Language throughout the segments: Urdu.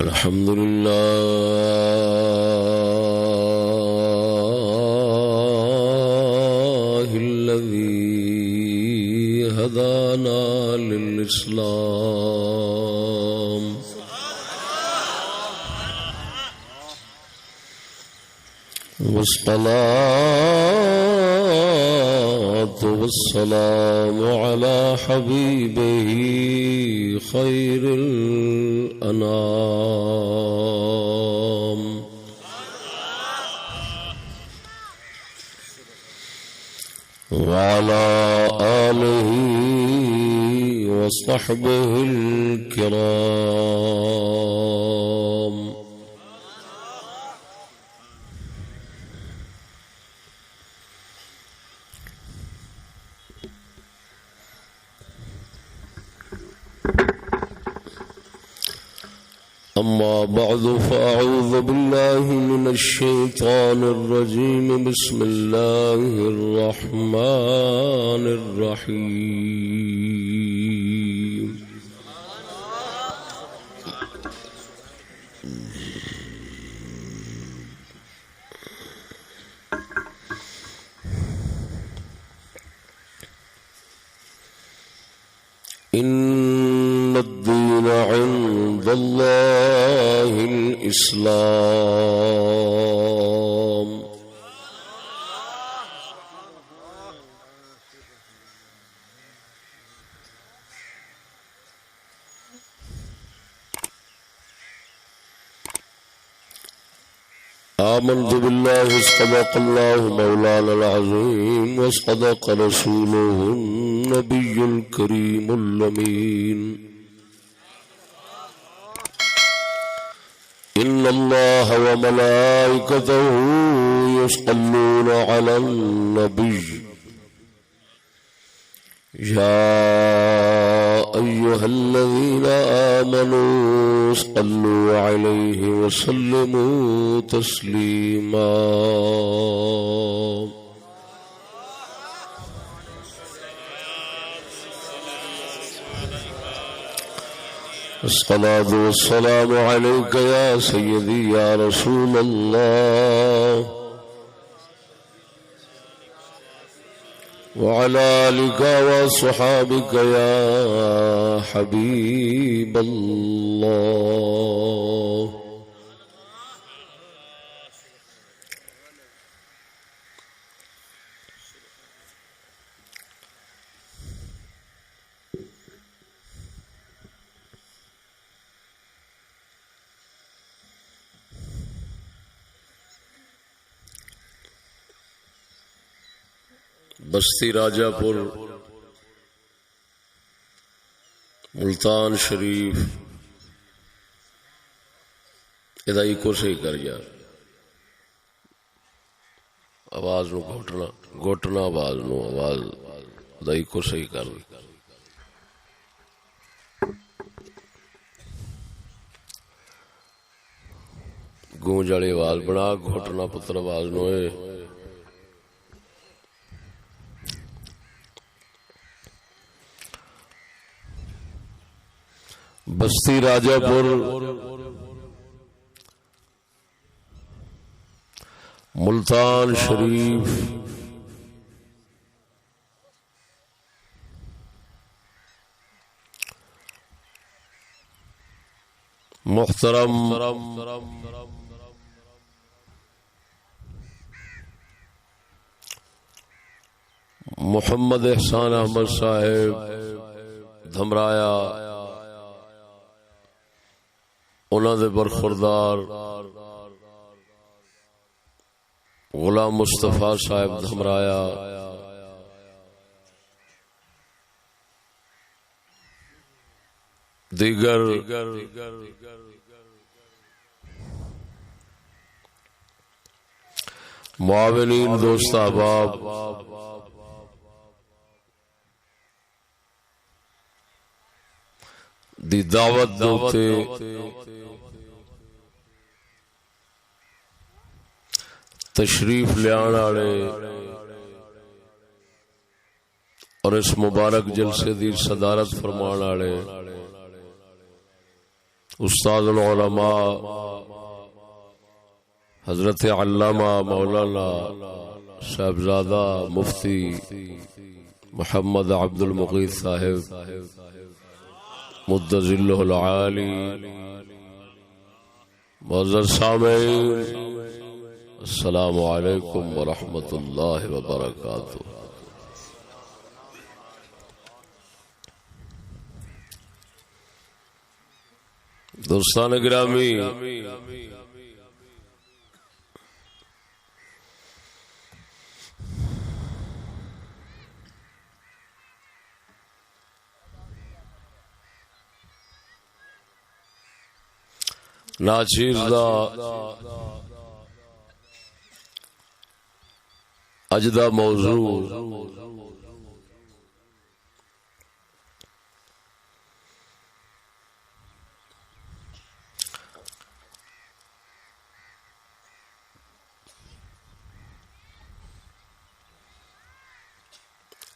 الحمد لله الذي هدانا للإسلام والصلاة والسلام على حبيبه خير الأنام وعلى آله وصحبه الكرام أما بعد فأعوذ بالله من الشيطان الرجيم بسم الله الرحمن الرحيم إن الدين عند الله الإسلام آمنت بالله صدق الله مولانا العظيم وصدق رسوله النبي الكريم الأمين إن الله وملائكته يصلون على النبي يا أيها الذين آمنوا صلوا عليه وسلموا تسليما الصلاة والسلام عليك يا سيدي يا رسول الله وعلى آلك وصحابك يا حبيب الله بستی راجہ پور ملتان شریف ادائی کو صحیح کر یار آواز نو گھٹنا آواز نو آواز ادائی کو صحیح کر گونج والی آواز بنا گھٹنا پتر آواز نو بستی راجہ پور ملتان شریف محترم محمد احسان احمد صاحب دھمرایا انہاں دے برخوردار غلام مصطفیٰ صاحب دھمرایا دیگر معاونین دوست احباب دی دعوت دوتے تشریف لیان آڑے اور اس مبارک جلسے دی صدارت فرمان آڑے استاد العلماء حضرت علامہ مولانا صاحبزادہ مفتی محمد عبد المقیت صاحب مد ظلہ العالی، معزز سامعین السلام علیکم ورحمۃ اللہ وبرکاتہ۔ دوستان گرامی، ناچیز دا اج دا موضوع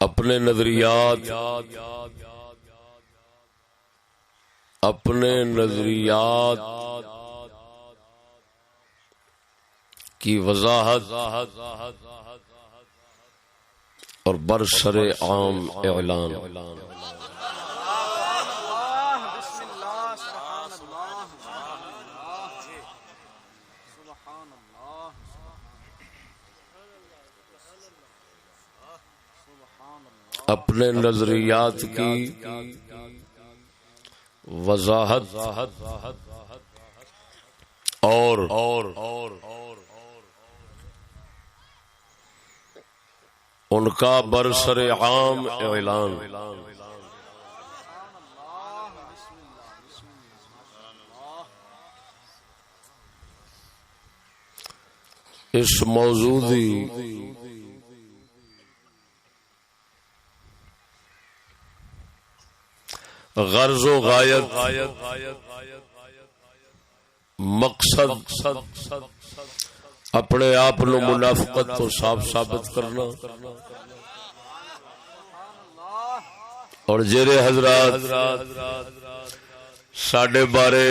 اپنے نظریات کی وضاحت اور برسر عام اعلان۔ اپنے نظریات کی وضاحت اور ان کا برسر عام اعلان۔ اس موضوع دی غرض و غایت مقصد اپنے آپ نو منافقت تو صاف ثابت کرنا، اور جڑے حضرات ساڈے بارے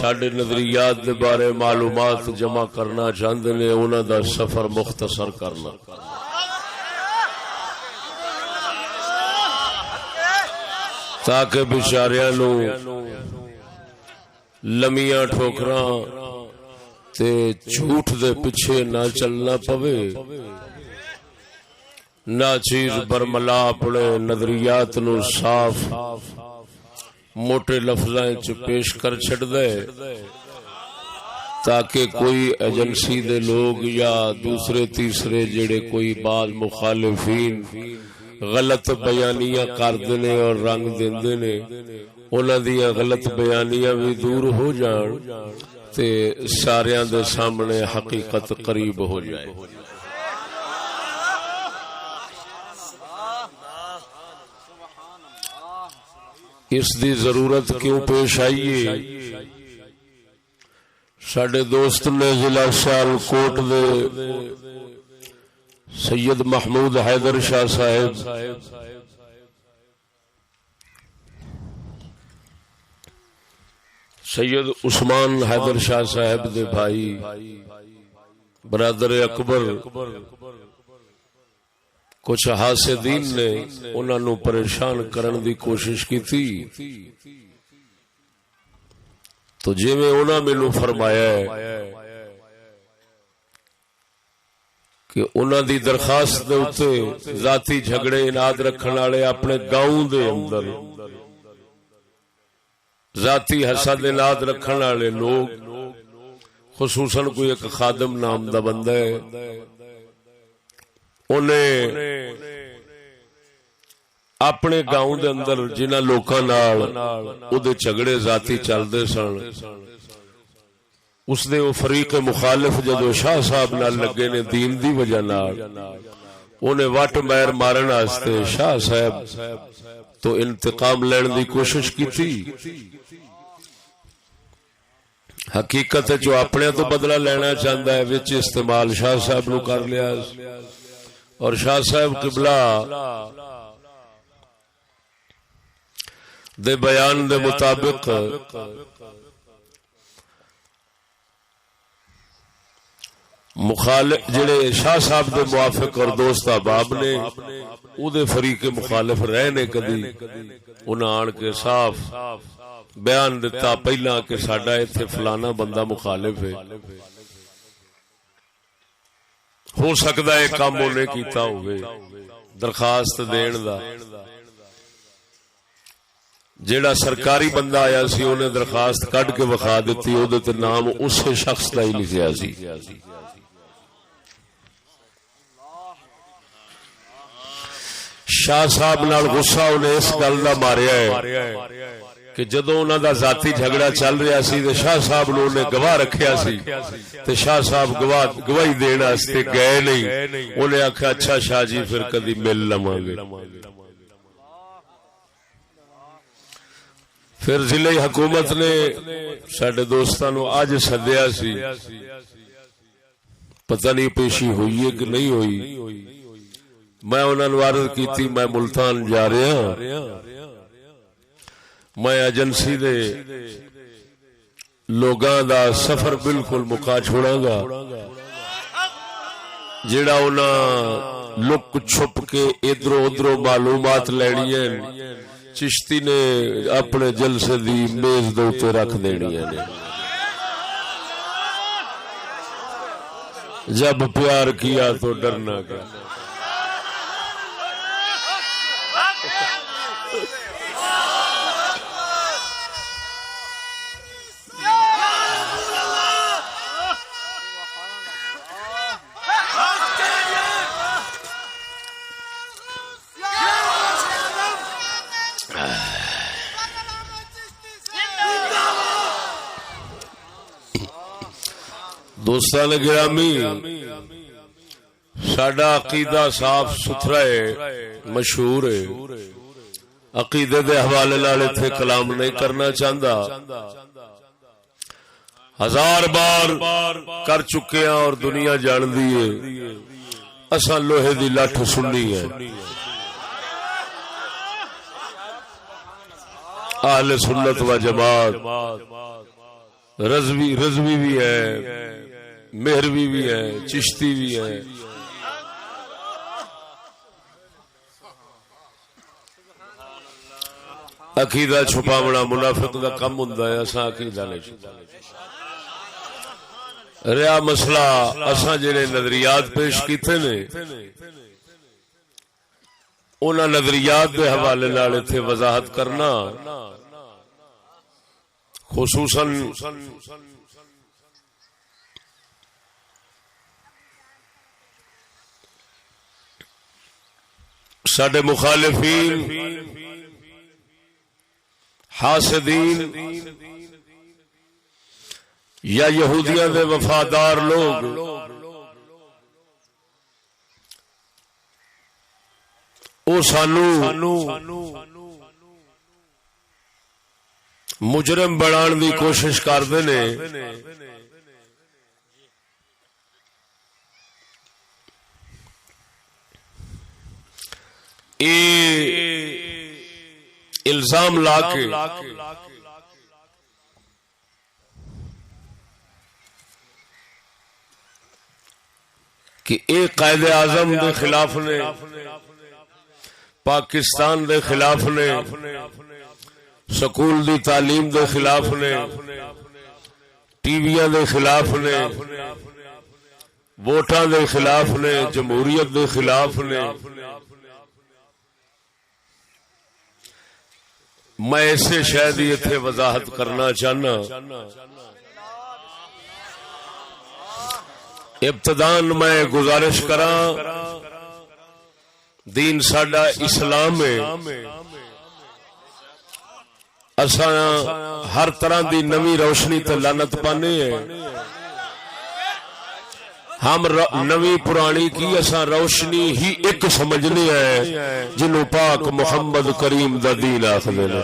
ساڈے نظریات دے بارے معلومات جمع کرنا چاہندے نے، انہاں دا سفر مختصر کرنا، تاکہ بیچاریاں نو لمیاں ٹھوکراں تے جھوٹ دے پیچھے نہ چلنا پوے، نہ چیز برملا اپنے نظریات نو صاف موٹے لفظاں چ پیش کر چھڑ دے، تاکہ کوئی ایجنسی دے لوگ یا دوسرے تیسرے جڑے کوئی بعض مخالفین غلط بیانیاں کردے نے اور رنگ دیندے نے، انہاں دیاں غلط بیانیاں بھی دور ہو جان تے ساریاں دے سامنے حقیقت قریب ہو جائے۔ اس دی ضرورت کیوں پیش آئی ہے؟ ساڈے دوست نے ضلع سیالکوٹ دے سید محمود حیدر شاہ صاحب سید عثمان حیدر شاہ صاحب دے بھائی برادر اکبر کچھ حاسدین نے انہاں نو پریشان کرن دی کوشش کی تھی، تو جویں انہاں مینوں فرمایا ہے کہ انہاں دی درخواست دے اوتے ذاتی جھگڑے اناد رکھن والے اپنے گاؤں دے اندر ذاتی حسد اناد رکھن والے لوگ، خصوصاً کوئی ایک خادم نام دا بندہ ہے، انہیں اپنے گاؤں دے اندر جنہاں لوکاں نال او دے جھگڑے ذاتی چلدے سن، اس دے وہ فریق مخالف جدو شاہ صاحب نال لگے نے دین دی وجہ نال، انہیں وٹ میر مارن واسطے شاہ صاحب تو انتقام لین دی کوشش کی تھی۔ حقیقت جو اپنے تو بدلہ لینا چاہتا ہے وچ استعمال شاہ صاحب نو کر لیا، اور شاہ صاحب قبلہ دے بیان دے مطابق مخالف جڑے شاہ صاحب دے موافق اور دوست احباب نے او دے فریق مخالف رہے نے کدی انہاں آن کے صاف بیان دیتا پہلا کہ ساڈا ایتھے فلانا بندہ مخالف ہے، ہو سکتا ہے کام انہیں کیتا ہوئے درخواست دین دا، جیڑا سرکاری بندہ آیا سی انہیں درخواست کٹ کے وکھا دیتی، او دے تے نام اس شخص دا ہی لکھیا سی۔ شاہ صاحب نال غصہ انہیں اس گل دا ماریا ہے کہ جدوں انہاں دا ذاتی جھگڑا چل رہا سی تے شاہ صاحب نو نے گواہ رکھیا سی تے شاہ صاحب گواہی دین واسطے گئے نہیں، انہیں آکھیا اچھا شاہ جی پھر کدی مل لواں گے۔ پھر ضلع حکومت نے ساڈے دوستاں نو اج سدیا سی، پتہ نہیں پیشی ہوئی ہے کہ نہیں ہوئی، میں انہاں نو عرض کیتی میں ملتان جا رہا، میں ایجنسی دے لوگاں دا سفر بالکل مکا چھوڑاں گا، جیڑا انہاں لک چھپ کے ادھر ادھر معلومات لینی ہیں چشتی نے اپنے جلسے دی میز دے اوتے رکھ دینی ہیں۔ جب پیار کیا تو ڈرنا کیا۔ دوستان گرامی، ساڈا عقیدہ صاف ستھرا ہے، مشہور ہے، عقیدے دے حوالے نال ایتھے کلام نہیں کرنا چاہتا، ہزار بار کر چکے ہیں اور دنیا جان دی ہے اساں لوہے دی لٹھ سننی ہے۔ اہل سنت و جماعت رضوی بھی ہے، مہروی بھی ہے، چشتی بھی ہے، عقیدہ چھپاونا منافق دا کم ہوندا ہے، اساں عقیدہ نہیں چھپاونا۔ رہا مسئلہ اساں جڑے نظریات پیش کیتے نے انہاں نظریات دے حوالے نال ایتھے وضاحت کرنا، خصوصاً ساڈے مخالفین حاسدین یا یہودیاں دے وفادار لوگ او سانو مجرم بنان دی کوشش کردے نے، الزام لا کے کہ اے قائد اعظم دے خلاف نے، پاکستان دے خلاف نے، سکول دی تعلیم دے خلاف نے، ٹی ویاں دے خلاف نے، ووٹاں دے خلاف نے، جمہوریت دے خلاف نے۔ میں ایسے شاید اتنے وضاحت کرنا چاہنا، ابتدان میں گزارش کراں، دین ساڈا اسلام ہے، اساں ہر طرح دی نوی روشنی تے لعنت پانے ہیں، ہم نوی پرانی کی اساں روشنی ہی ایک سمجھنی ہے جنہوں پاک محمد کریم دا دین آخدے نے۔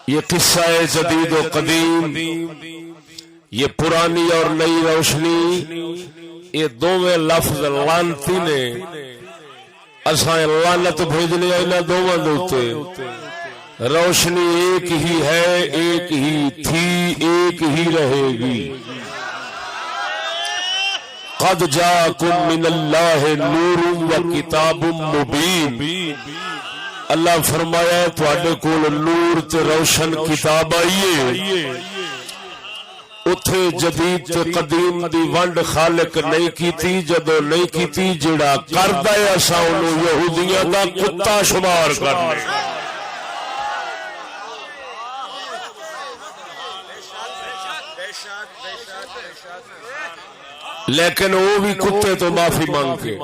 یہ قصہ جدید و قدیم، یہ پرانی اور نئی روشنی، یہ دوویں لفظ لعنتی نے، اساں لعنت بھیجنے انہاں دوواں دے اوتے۔ روشنی ایک ہی ہے، ایک ہی تھی، ایک ہی رہے گی۔ قد جاءکم من اللہ نور و کتاب مبین، اللہ فرمایا تواڈے کول نور تے روشن کتاب آئی ہے، اتھے جدید تے قدیم دی ونڈ خالق نہیں کیتی، جدو نہیں کیتی جڑا کردا ہے اساں اونوں یہودیاں دا کتا شمار کرنے، لیکن وہ بھی کتے تو معافی مانگ کے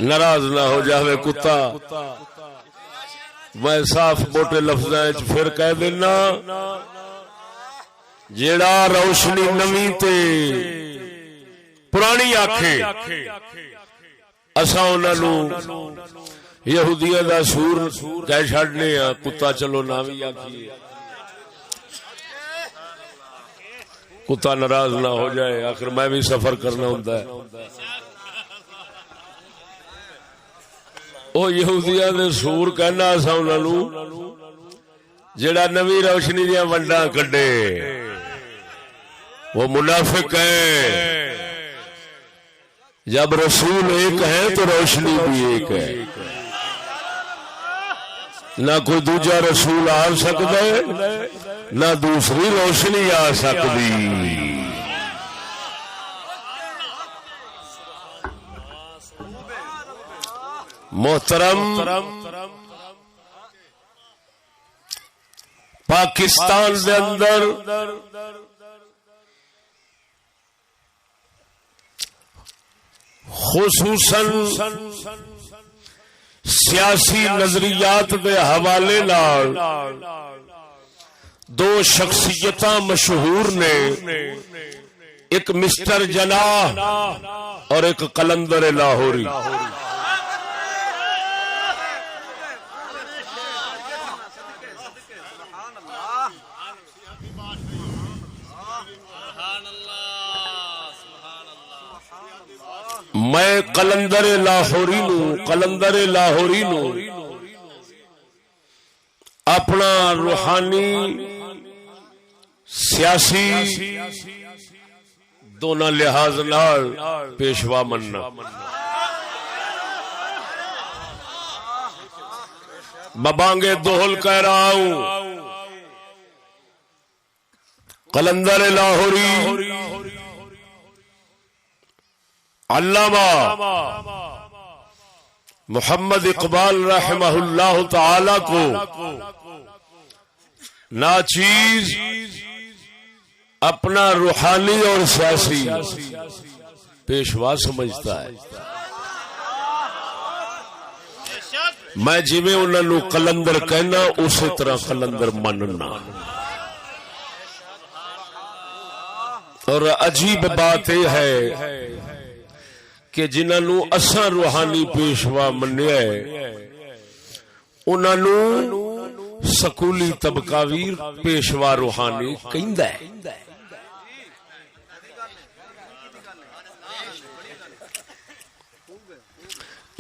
ناراض نہ ہو جاوے کتا، میں صاف موٹے لفظاں پھر کہہ دینا جیڑا روشنی نویں تے پرانی آکھے اساں انہاں نوں یہودیاں دا سور کہہ چھڈنے ہاں، کتا چلو نہ وی آکھیے، کتا ناراض نہ ہو جائے، آخر میں بھی سفر کرنا ہوندا ہے۔ او یہودیاں دے سور کہنا اساں انہاں نوں جڑا نویں روشنی دیاں ونڈاں کڈے وہ منافق ہے، جب رسول ایک ہے تو روشنی بھی ایک ہے، نہ کوئی دوجا رسول آ سکتا ہے نہ دوسری روشنی آ سکتی۔ محترم، پاکستان دے اندر خصوصاً سیاسی نظریات دے حوالے نال دو شخصیتاں مشہور نے، ایک مسٹر جناح اور ایک قلندر لاہوری۔ میں قلندر لاہوری نو اپنا روحانی سیاسی دونوں لحاظ نال پیشوا مننا، ببانگے دوہل کہہ رہا ہوں، قلندر لاہوری علامہ محمد اقبال رحمہ اللہ تعالی کو ناچیز اپنا روحانی اور سیاسی پیشوا سمجھتا ہے۔ میں جویں انہاں نوں قلندر کہنا اسی طرح قلندر مننا، اور عجیب بات یہ ہے کہ جنہاں نوں اساں روحانی پیشوا منیا ہے انہاں نوں سکولی طبقہ ویر پیشوا روحانی کہندا ہے۔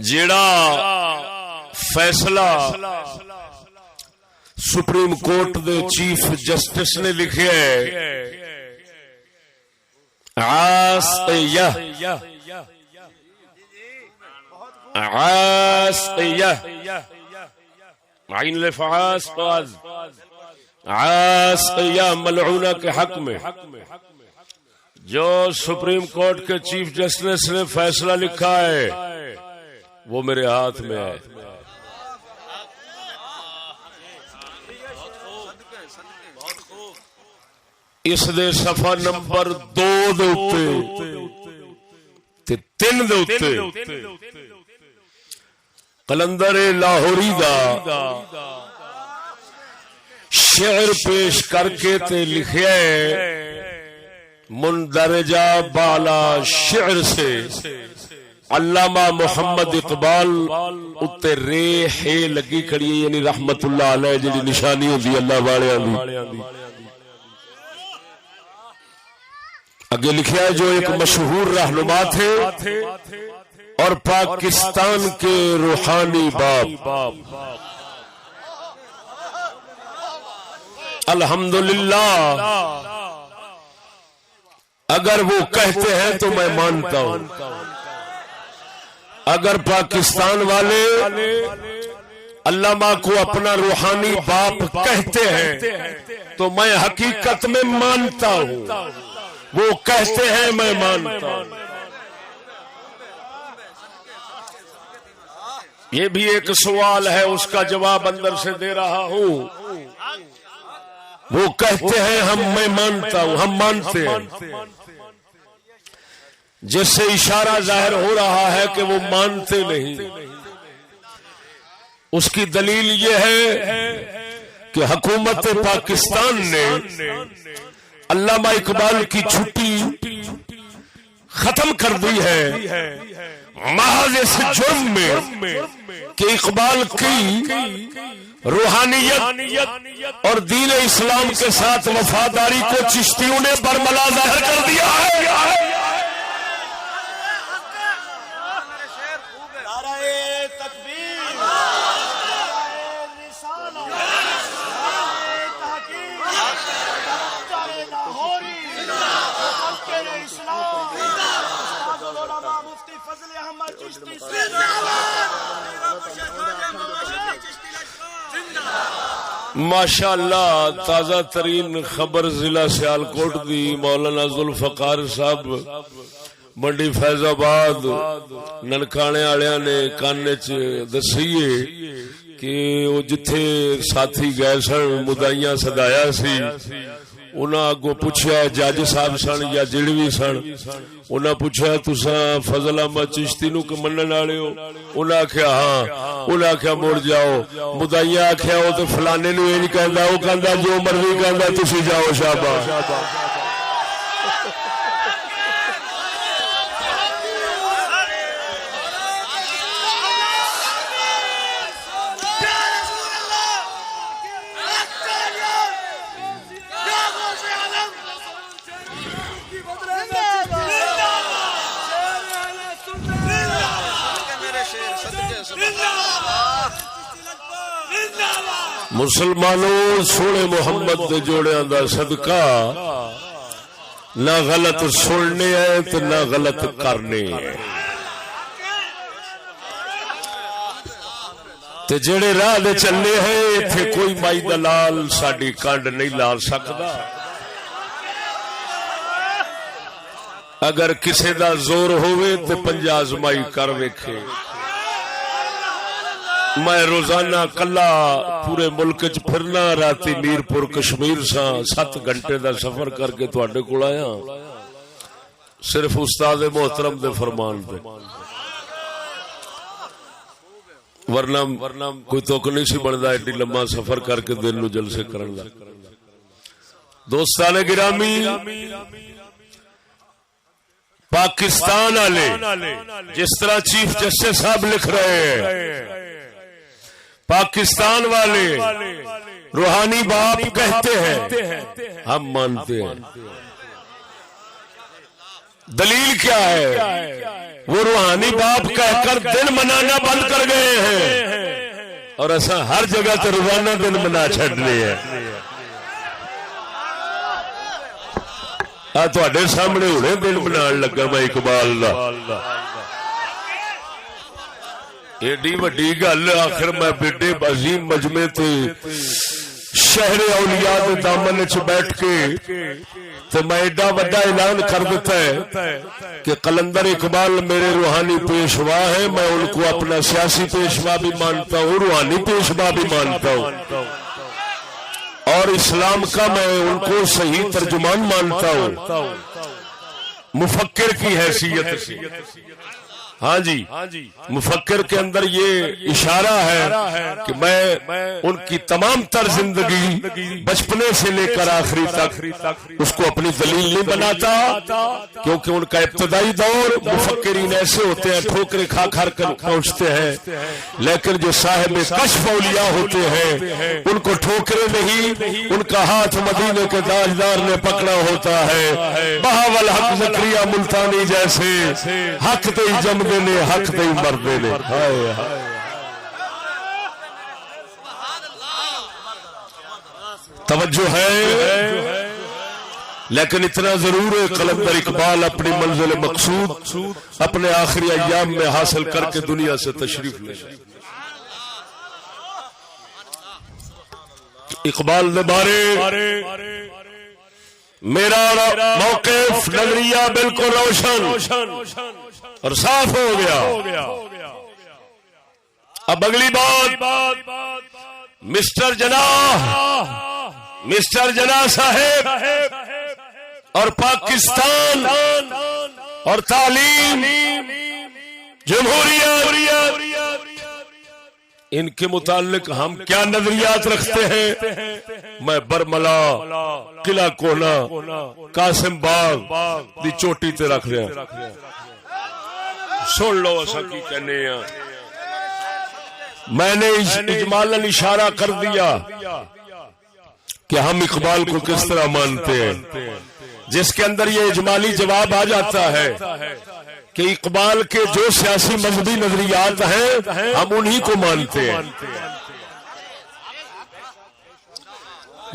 جیڑا فیصلہ سپریم کورٹ دے چیف جسٹس نے لکھیا ہے، عین لفعاس عاسقیہ ملعونہ کے حق میں جو سپریم کورٹ کے چیف جسٹس نے فیصلہ لکھا ہے وہ میرے ہاتھ میں ہے۔ اس دے صفحہ نمبر 2 دے اوتے تے 3 دے اوتے قلندر لاہوری دا شعر پیش کر کے تے لکھیا ہے، مندرجہ بالا شعر سے علامہ محمد اقبال اتے ریح لگی کھڑی، یعنی رحمت اللہ علیہ جڑی نشانی ہوندی اللہ والیاں دی۔ اگے لکھیا ہے جو ایک مشہور رہنما تھے اور پاکستان کے روحانی باپ، الحمدللہ اگر وہ کہتے ہیں تو میں مانتا ہوں. اگر پاکستان والے علامہ کو اپنا روحانی باپ کہتے ہیں تو میں حقیقت میں مانتا ہوں. وہ کہتے ہیں میں مانتا ہوں. یہ بھی ایک سوال ہے، اس کا جواب اندر سے دے رہا ہوں. وہ کہتے ہیں میں مانتا ہوں، ہم مانتے ہیں، جس سے اشارہ ظاہر ہو رہا ہے کہ وہ مانتے نہیں. اس کی دلیل یہ ہے کہ حکومت پاکستان نے علامہ اقبال کی چھٹی ختم کر دی ہے محض اس جرم میں کہ اقبال کی روحانیت اور دین اسلام کے ساتھ وفاداری کو چشتیوں نے برملا ظاہر کر دیا ہے. ماشاء اللہ تازہ ترین خبر ضلع سیالکوٹ دی مولانا ذوالفقار صاحب منڈی فیض آباد ننکانے والےاں نے کانے چ دسیے کہ وہ جتھے ساتھی گئے سن مدعیاں سدایا سی، انہاں اگوں پوچھا جج صاحب سن یا جڑ بھی سن، انہاں پوچھا تساں فضل احمد چشتی نو کہ منن والے ہو؟ انہاں آکھیا ہاں. انہاں آکھیا مڑ جاؤ. مدعیاں آکھیا او تے فلانے نو ایں کہندا، او کہندا جو مرضی کہندا تسی جاؤ. شاباش. مسلمانوں سونے محمد دے جوڑیاں دا صدقہ نہ غلط سننے ہے تو نہ غلط کرنے ہے. تے جڑے راہ دے چلے ہیں ایتھے کوئی مائی دلال ساڈی کنڈ نہیں لا سکدا. اگر کسے دا زور ہوئے تے 50 آزمائی کر ویکھے. میں روزانہ کلا پورے ملک چ پھرنا، راتی میرپور کشمیر سا 7 گھنٹے دا سفر کر کے تواڈے کول آیا صرف استاد محترم دے فرمان دے. ورنہ کوئی توک نہیں سی بندا ایڈی لمبا سفر کر کے دن نو جلسے کرن دا. دوستان گرامی، پاکستان والے جس طرح چیف جسٹس صاحب لکھ رہے ہیں، پاکستان والے روحانی باپ کہتے ہیں، ہم مانتے ہیں. دلیل کیا ہے؟ وہ روحانی باپ کہہ کر دن منانا بند کر گئے ہیں اور ایسا ہر جگہ تے روزانہ دن منا چھڈنے ہیں. تواڈے سامنے ہونے دن منان لگا میں اقبال دا. ایڈی وڈی گل. آخر میں بیڈے عظیم مجمع تے شہر اولیاء دے دامن وچ بیٹھ کے تے میں ایڈا وڈا اعلان کر دیتا ہے کہ قلندر اقبال میرے روحانی پیشوا ہیں. میں ان کو اپنا سیاسی پیشوا بھی مانتا ہوں، روحانی پیشوا بھی مانتا ہوں، اور اسلام کا میں ان کو صحیح ترجمان مانتا ہوں مفکر کی حیثیت سے. ہاں جی، مفکر کے اندر یہ اشارہ ہے کہ میں ان کی تمام تر زندگی بچپنے سے لے کر آخری تک اس کو اپنی دلیل نہیں بناتا، کیونکہ ان کا ابتدائی دور مفکرین ایسے ہوتے ہیں ٹھوکریں کھا کر پہنچتے ہیں، لیکن جو صاحب کشف اولیاء ہوتے ہیں ان کو ٹھوکریں نہیں، ان کا ہاتھ مدینے کے تاجدار نے پکڑا ہوتا ہے. بہاول حق زکریا ملتانی جیسے حق تے جم نے حق نہیں مردے نے. توجہ ہے. لیکن اتنا ضرور ہے قلندر اقبال اپنی منزل مقصود اپنے آخری ایام میں حاصل کر کے دنیا سے تشریف لے گئے. اقبال نے بارے میرا موقف نظریہ بالکل روشن اور صاف ہو گیا. اب اگلی بات مسٹر جناح صاحب اور پاکستان اور تعلیم جمہوریت ان کے متعلق ہم کیا نظریات رکھتے ہیں میں برملا قلعہ کونا قاسم باغ دی چوٹی تے رکھ رہا سن لو اسا کی کہنے ہیں. میں نے اجمالاً اشارہ کر دیا کہ ہم اقبال کو کس طرح مانتے ہیں، جس کے اندر یہ اجمالی جواب آ جاتا ہے کہ اقبال کے جو سیاسی مذہبی نظریات ہیں ہم انہی کو مانتے ہیں.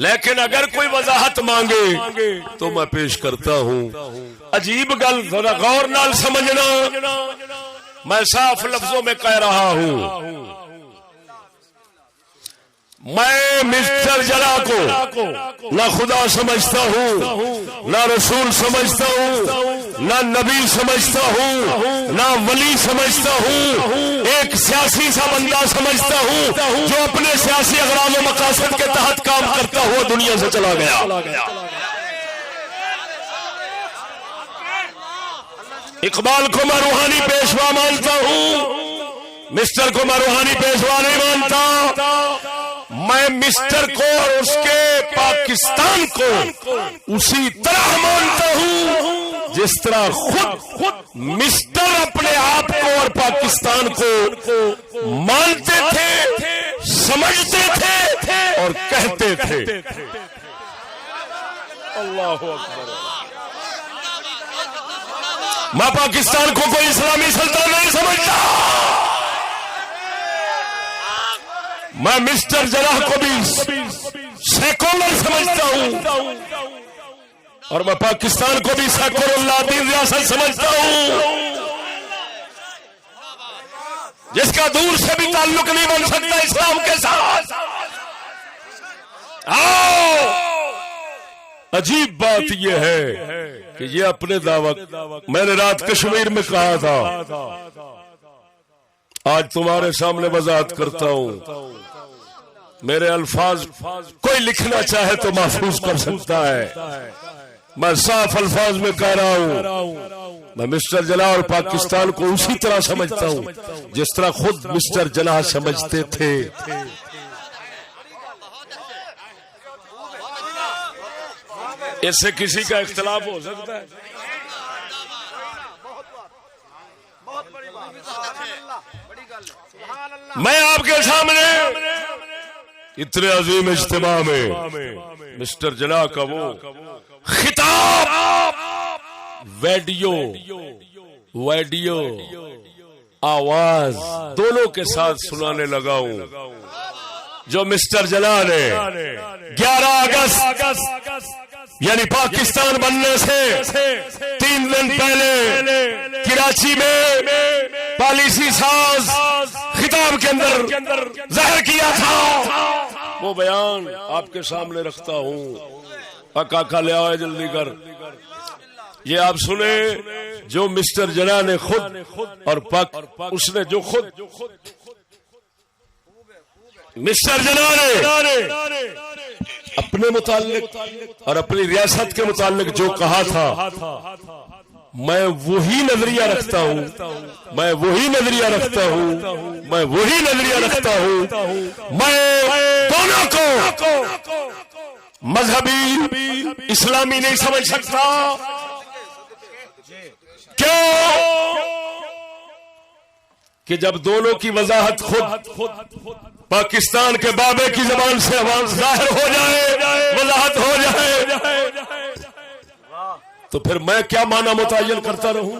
لیکن اگر کوئی وضاحت مانگے تو میں پیش کرتا ہوں. عجیب گل ذرا غور نال سمجھنا، میں صاف لفظوں میں کہہ رہا ہوں. میں مسٹر جناح کو نہ خدا سمجھتا ہوں، نہ رسول سمجھتا ہوں، نہ نبی سمجھتا ہوں، نہ ولی سمجھتا ہوں. ایک سیاسی سا بندہ سمجھتا ہوں جو اپنے سیاسی اغراض و مقاصد کے تحت کام کرتا ہوا دنیا سے چلا گیا. اقبال کو میں روحانی پیشوا مانتا ہوں، مسٹر کو میں روحانی پیشوا نہیں مانتا. میں مسٹر کو اور اس کے پاکستان کو اسی طرح مانتا ہوں جس طرح خود مسٹر اپنے آپ کو اور پاکستان کو مانتے تھے، سمجھتے تھے اور کہتے تھے. اللہ اکبر. میں پاکستان کو کوئی اسلامی سلطنت نہیں سمجھتا. میں مسٹر جناح کو بھی سیکولر سمجھتا ہوں اور میں پاکستان کو بھی سیکولر لادین ریاست سمجھتا ہوں جس کا دور سے بھی تعلق نہیں بن سکتا اسلام کے ساتھ. عجیب بات یہ ہے کہ یہ اپنے دعوت میں نے رات کشمیر میں کہا تھا، آج تمہارے سامنے وضاحت کرتا ہوں. میرے الفاظ کوئی لکھنا چاہے تو محفوظ کر سکتا ہے. میں صاف الفاظ میں کہہ رہا ہوں میں مسٹر جناح اور پاکستان کو اسی طرح سمجھتا ہوں جس طرح خود مسٹر جناح سمجھتے تھے. اس سے کسی کا اختلاف ہو سکتا ہے؟ میں آپ کے سامنے اتنے عظیم اجتماع میں مسٹر جناح کا وہ خطاب ویڈیو آواز دونوں کے ساتھ سنانے لگا ہوں جو مسٹر جناح نے 11 اگست یعنی پاکستان بننے سے 3 دن پہلے کراچی میں پالیسی ساز خطاب کے اندر ظاہر کیا تھا. وہ بیان آپ کے سامنے رکھتا ہوں. کاکا لے آئے جلدی کر. یہ آپ سنیں جو مسٹر جناح نے خود اور اس نے جو خود مسٹر جناح نے اپنے متعلق اور اپنی ریاست کے متعلق جو کہا تھا میں وہی نظریہ رکھتا ہوں. میں دونوں کو مذہبی اسلامی نہیں سمجھ سکتا. کیوں کہ جب دونوں کی وضاحت خود پاکستان کے بابے کی زبان سے ظاہر ہو جائے، وضاحت ہو جائے، تو پھر میں کیا معنی متعین کرتا رہوں؟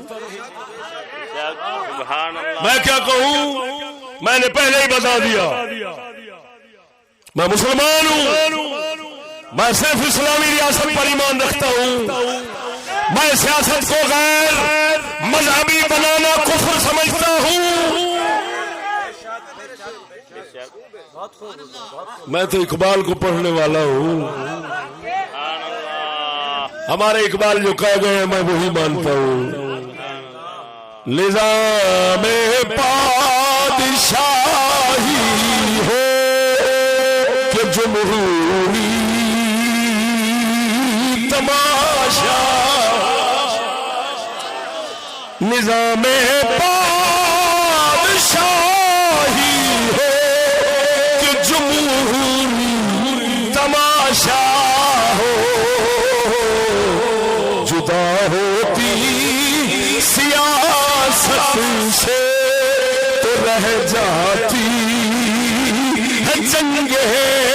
میں کیا کہوں؟ میں نے پہلے ہی بتا دیا میں مسلمان ہوں، میں صرف اسلامی ریاست پر ایمان رکھتا ہوں، میں سیاست کو غیر مذہبی بنانا کفر سمجھتا ہوں۔ میں تو اقبال کو پڑھنے والا ہوں، ہمارے اقبال جو کہہ گئے ہیں میں وہی مانتا ہوں۔ نظام پادشاہی ہو کہ جمہوری تماشا، نظام پادشاہی ہو کہ جمہوری تماشا ہو، جدا ہوتی سیاست سے تو رہ جاتی ہے چنگیزی۔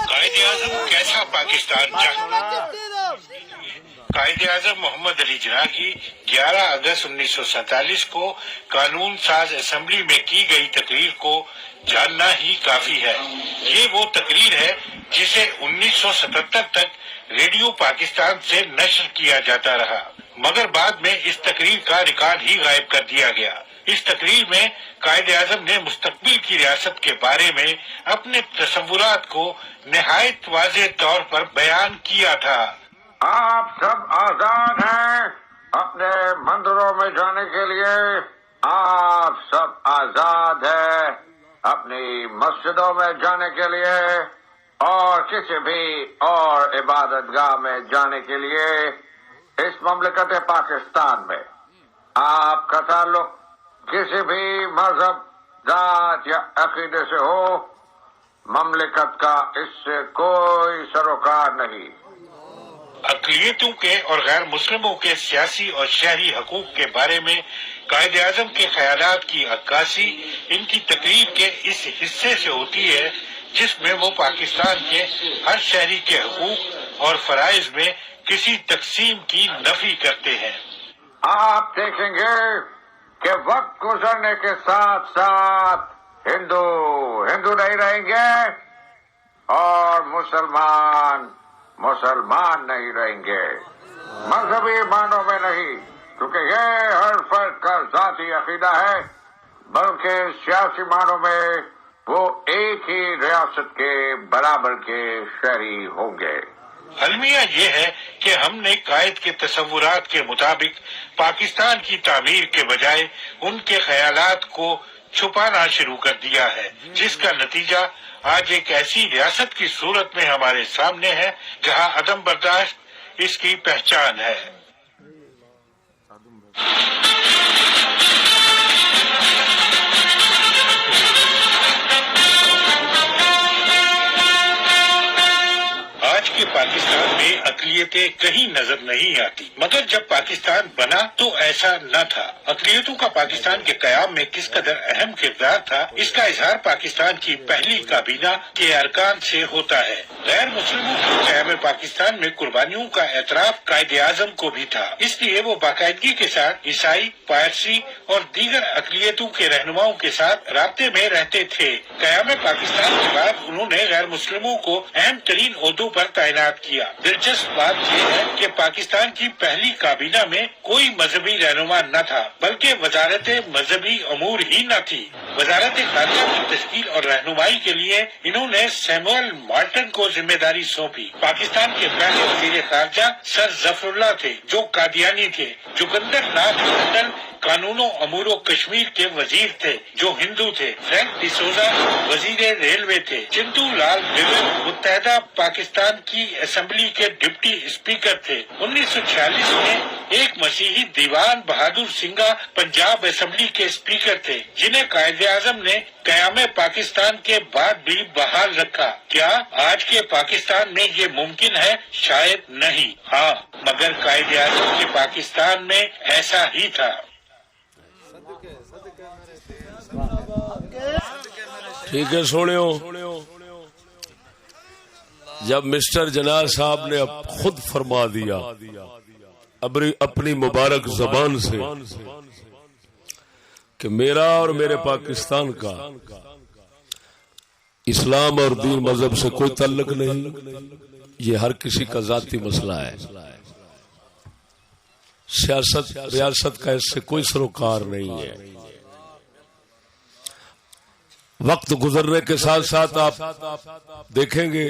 قائد اعظم کیسا پاکستان قائد اعظم محمد علی جناح کی 11 اگست 1947 کو قانون ساز اسمبلی میں کی گئی تقریر کو جاننا ہی کافی ہے۔ یہ وہ تقریر ہے جسے 1977 تک ریڈیو پاکستان سے نشر کیا جاتا رہا، مگر بعد میں اس تقریر کا ریکارڈ ہی غائب کر دیا گیا۔ اس تقریر میں قائد اعظم نے مستقبل کی ریاست کے بارے میں اپنے تصورات کو نہایت واضح طور پر بیان کیا تھا۔ آپ سب آزاد ہیں اپنے مندروں میں جانے کے لیے، آپ سب آزاد ہیں اپنی مسجدوں میں جانے کے لیے اور کسی بھی اور عبادت گاہ میں جانے کے لیے۔ اس مملکت پاکستان میں آپ کا تعلق کسی بھی مذہب، ذات یا عقیدے سے ہو، مملکت کا اس سے کوئی سروکار نہیں۔ اقلیتوں کے اور غیر مسلموں کے سیاسی اور شہری حقوق کے بارے میں قائد اعظم کے خیالات کی عکاسی ان کی تقریر کے اس حصے سے ہوتی ہے جس میں وہ پاکستان کے ہر شہری کے حقوق اور فرائض میں کسی تقسیم کی نفی کرتے ہیں۔ آپ دیکھیں گے کہ وقت گزرنے کے ساتھ ساتھ ہندو نہیں رہیں گے اور مسلمان نہیں رہیں گے، مذہبی معنوں میں نہیں، کیونکہ یہ ہر فرد کا ذاتی عقیدہ ہے، بلکہ سیاسی معنوں میں وہ ایک ہی ریاست کے برابر کے شہری ہوں گے۔ المیہ یہ ہے کہ ہم نے قائد کے تصورات کے مطابق پاکستان کی تعمیر کے بجائے ان کے خیالات کو چھپانا شروع کر دیا ہے، جس کا نتیجہ آج ایک ایسی ریاست کی صورت میں ہمارے سامنے ہے جہاں عدم برداشت اس کی پہچان ہے۔ آج کے پاکستان میں اقلیتیں کہیں نظر نہیں آتی، مگر جب پاکستان بنا تو ایسا نہ تھا۔ اقلیتوں کا پاکستان کے قیام میں کس قدر اہم کردار تھا، اس کا اظہار پاکستان کی پہلی کابینہ کے ارکان سے ہوتا ہے۔ غیر مسلموں کے قیام پاکستان میں قربانیوں کا اعتراف قائد اعظم کو بھی تھا، اس لیے وہ باقاعدگی کے ساتھ عیسائی، پارسی اور دیگر اقلیتوں کے رہنماؤں کے ساتھ رابطے میں رہتے تھے۔ قیام پاکستان کے بعد انہوں نے غیر مسلموں کو اہم ترین عہدوں پر تعینات کیا۔ دلچسپ بات یہ ہے کہ پاکستان کی پہلی کابینہ میں کوئی مذہبی رہنما نہ تھا، بلکہ وزارت مذہبی امور ہی نہ تھی۔ وزارت خارجہ کی تشکیل اور رہنمائی کے لیے انہوں نے سیموئل مارٹن کو ذمہ داری سونپی۔ پاکستان کے پہلے وزیر خارجہ سر ظفر اللہ تھے جو قادیانی تھے۔ جوگندر ناتھ منڈل قانون و امور و کشمیر کے وزیر تھے جو ہندو تھے۔ فرینک ڈی سوزا وزیر ریلوے تھے۔ چندو لال ڈویل متحدہ پاکستان کی اسمبلی کے ڈپٹی اسپیکر تھے۔ 1946 میں ایک مسیحی دیوان بہادر سنگھا پنجاب اسمبلی کے اسپیکر تھے جنہیں قائد اعظم نے قیام پاکستان کے بعد بھی بحال رکھا۔ کیا آج کے پاکستان میں یہ ممکن ہے؟ شاید نہیں، ہاں، مگر قائد اعظم کے پاکستان میں ایسا ہی تھا۔ ٹھیک ہے سوڑیو، جب مسٹر جناح صاحب نے خود فرما دیا اپنی مبارک زبان سے کہ میرا اور میرے پاکستان کا اسلام اور دین مذہب سے کوئی تعلق نہیں، یہ ہر کسی کا ذاتی مسئلہ ہے. سیاست ریاست کا اس سے کوئی سروکار نہیں ہے. وقت گزرنے کے ساتھ ساتھ آپ دیکھیں گے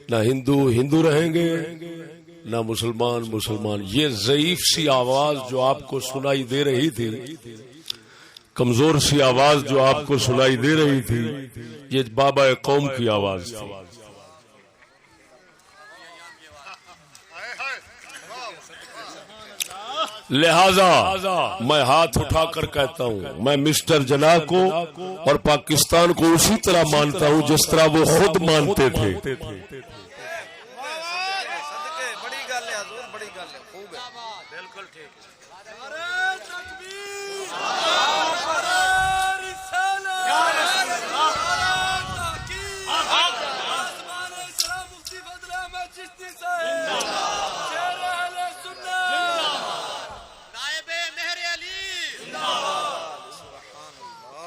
نہ ہندو رہیں گے نہ مسلمان. یہ ضعیف سی آواز جو آپ کو سنائی دے رہی تھی، کمزور سی آواز جو آپ کو سنائی دے رہی تھی، یہ بابا قوم کی آواز تھی. لہذا میں ہاتھ اٹھا کر کہتا ہوں، میں مسٹر جناح کو اور پاکستان کو اسی طرح مانتا ہوں جس طرح وہ خود مانتے تھے.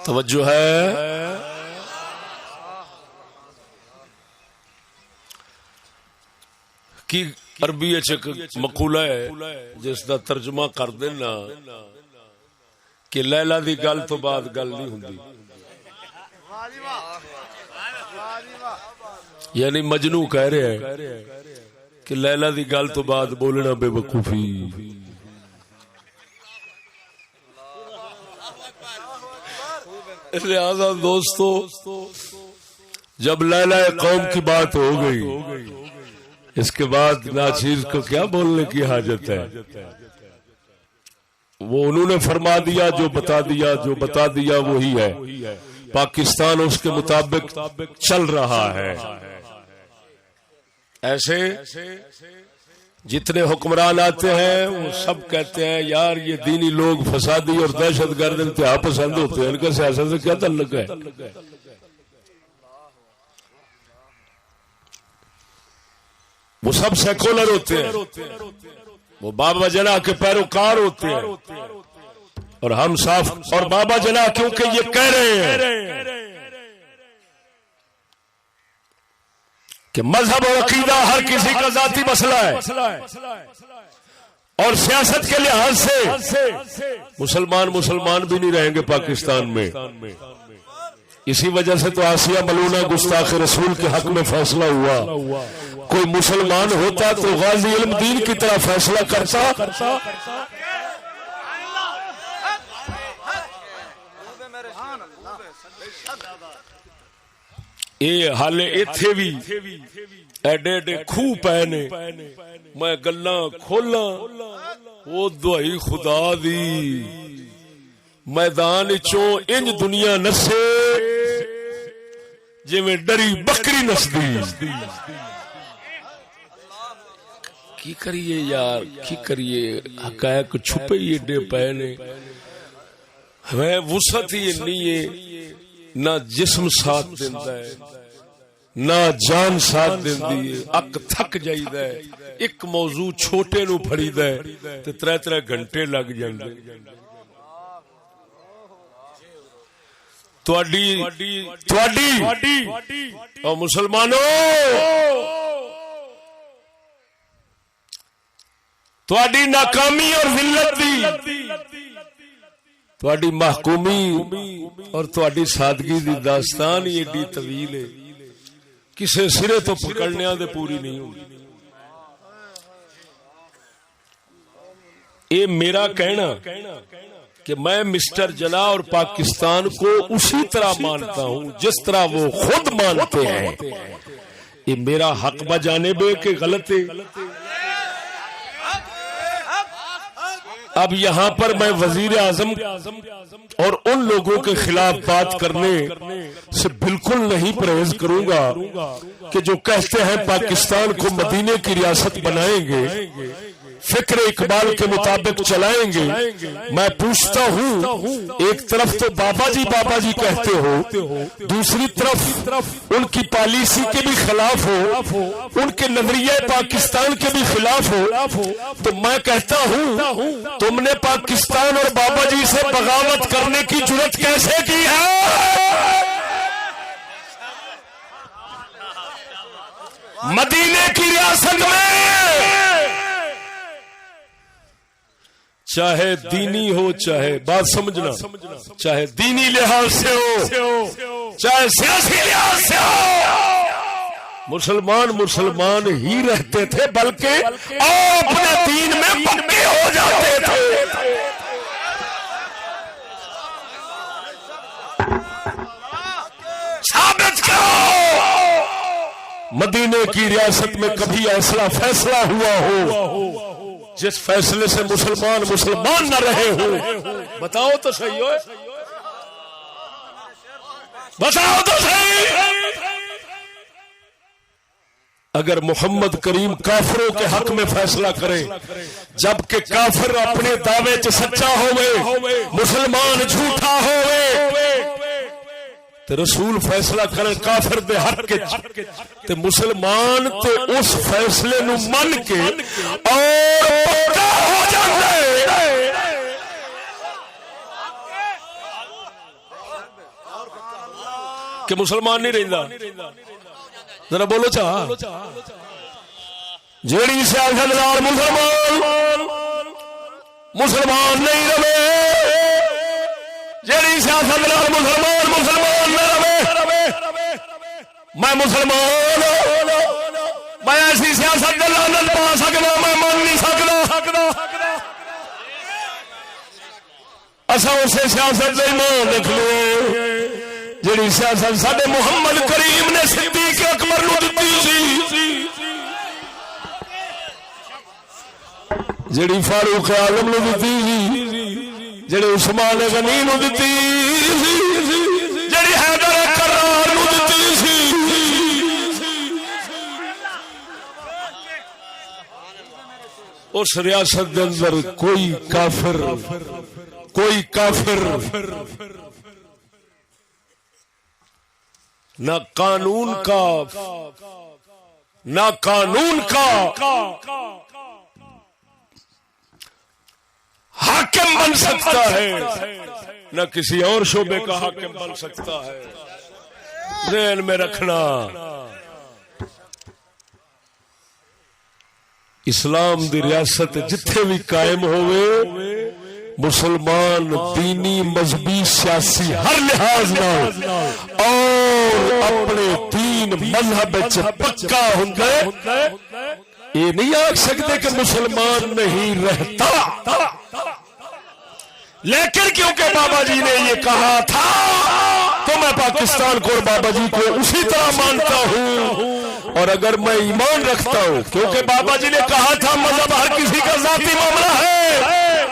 توجہ ہے. کی عربی مقولہ ہے جس دا ترجمہ کر دینا کہ لیلا دی گل تو بعد گل نہیں ہوندی. یعنی مجنو کہہ رہے ہیں کہ لیلا دی گل تو بعد بولنا بے وقوفی. لہذا دوستو، جب لیلا قوم کی بات ہو گئی، اس کے بعد ناچیز کو کیا بولنے کی حاجت ہے؟ وہ انہوں نے فرما دیا، جو بتا دیا وہی ہے. پاکستان اس کے مطابق چل رہا ہے. ایسے جتنے حکمران آتے ہیں وہ سب کہتے ہیں یار یہ دینی لوگ فسادی اور دہشت گرد انتہا پسند ہوتے ہیں، ان کا سیاست سے کیا تعلق ہے؟ وہ سب سیکولر ہوتے ہیں، وہ بابا جناح کے پیروکار ہوتے ہیں. اور ہم صاف اور بابا جناح کیونکہ یہ کہہ رہے ہیں کہ مذہب اور عقیدہ ہر کسی کا ذاتی مسئلہ ہے، اور سیاست کے لحاظ سے مسلمان بھی نہیں رہیں گے پاکستان میں. اسی وجہ سے تو آسیہ ملونہ گستاخ رسول کے حق میں فیصلہ ہوا. کوئی مسلمان ہوتا تو غازی علم دین کی طرح فیصلہ کرتا. اے حالے ایتھے بھی ایڈے ایڈے خوہ پے نے، میں گلاں کھولاں او دعائی خدا دی میدان چوں انج دنیا نسے جویں ڈری بکری نسدی. کی کریے یار، کی کریے؟ حقائق چھپے ہی ایڈے پے نے. ہمیں وسعت ہی نہیں ہے، نہ جسم ساتھ دیندا ہے نہ جان ساتھ دیندی ہے. اک تھک جائیدا ہے، ایک موضوع چھوٹے نو پھڑیدا ہے تے 3 گھنٹے لگ جاندے. تواڈی او مسلمانوں، تواڈی ناکامی اور ذلت دی، تواڈی محکومی اور تواڈی سادگی دی داستان ایڈی طویل ہے، کسے سرے تو پکڑنے دے پوری نہیں ہوگی. اے میرا کہنا کہ میں مسٹر جناح اور پاکستان کو اسی طرح مانتا ہوں جس طرح وہ خود مانتے ہیں. یہ میرا حق بجانب ہے کہ غلط ہے؟ اب یہاں پر میں وزیر اعظم اور ان لوگوں کے خلاف بات کرنے سے بالکل نہیں پرہیز کروں گا کہ جو کہتے ہیں پاکستان کو مدینے کی ریاست بنائیں گے، فکر اقبال کے مطابق چلائیں گے. میں پوچھتا ہوں ایک طرف تو بابا جی کہتے ہو, دوسری طرف ان کی پالیسی کے بھی خلاف ہو, ان کے نظریہ پاکستان کے بھی خلاف ہو, تو میں کہتا ہوں تم نے پاکستان اور بابا جی سے بغاوت کرنے کی جرات کیسے کی ہے؟ مدینے کی ریاست میں چاہے دینی ہو, چاہے بات سمجھنا, چاہے دینی لحاظ سے ہو, چاہے سیاسی لحاظ سے ہو, مسلمان ہی رہتے تھے, بلکہ اپنے دین میں پکے ہو جاتے تھے. ثابت کرو مدینے کی ریاست میں کبھی ایسا فیصلہ ہوا ہو جس فیصلے سے مسلمان نہ رہے ہو؟ بتاؤ تو صحیح ہو, بتاؤ تو صحیح. اگر محمد کریم کافروں کے حق میں فیصلہ کرے جبکہ کافر اپنے دعوے چ سچا ہوئے, مسلمان جھوٹا ہوئے, تے رسول فیصلہ کرے کافر دے حق کے, تے مسلمان تے اس فیصلے نو من کے اور پکا ہو جاندے. کہ مسلمان نہیں رہندا, ذرا بولو چاہ, جیڑی سیاست نال مسلمان نہیں رہے, جیڑی سیاست نال مسلمان نہ رہے. میں مسلمان میں ایسی سیاست کا لعنت پا سکتا, میں مان نہیں سکتا. اصا اسے سیاست کا ایمان رکھ لو جیڑی سیاست ساڈے محمد کریم نے صدیق اکبر نو دتی سی, جیڑی فاروق اعظم نو دتی سی, جیڑی عثمان غنی نو دتی سی, جیڑی حیدر کرار نو دتی سی. اس ریاست دے اندر کوئی کافر نہ قانون کا حاکم بن سکتا ہے, نہ کسی اور شعبے کا حاکم بن سکتا ہے. ذہن میں رکھنا, اسلام دی ریاست جتھے بھی قائم ہوئے, مسلمان دینی مذہبی سیاسی ہر لحاظ نہ اور اپنے دین مذہب پکا ہوندا, یہ نہیں آ سکتے کہ مسلمان نہیں رہتا. لیکن کیونکہ بابا جی نے یہ کہا تھا تو میں پاکستان کو اور بابا جی کو اسی طرح مانتا ہوں. اور اگر میں ایمان رکھتا ہوں, کیونکہ بابا جی نے کہا تھا مذہب ہر کسی کا ذاتی معاملہ ہے,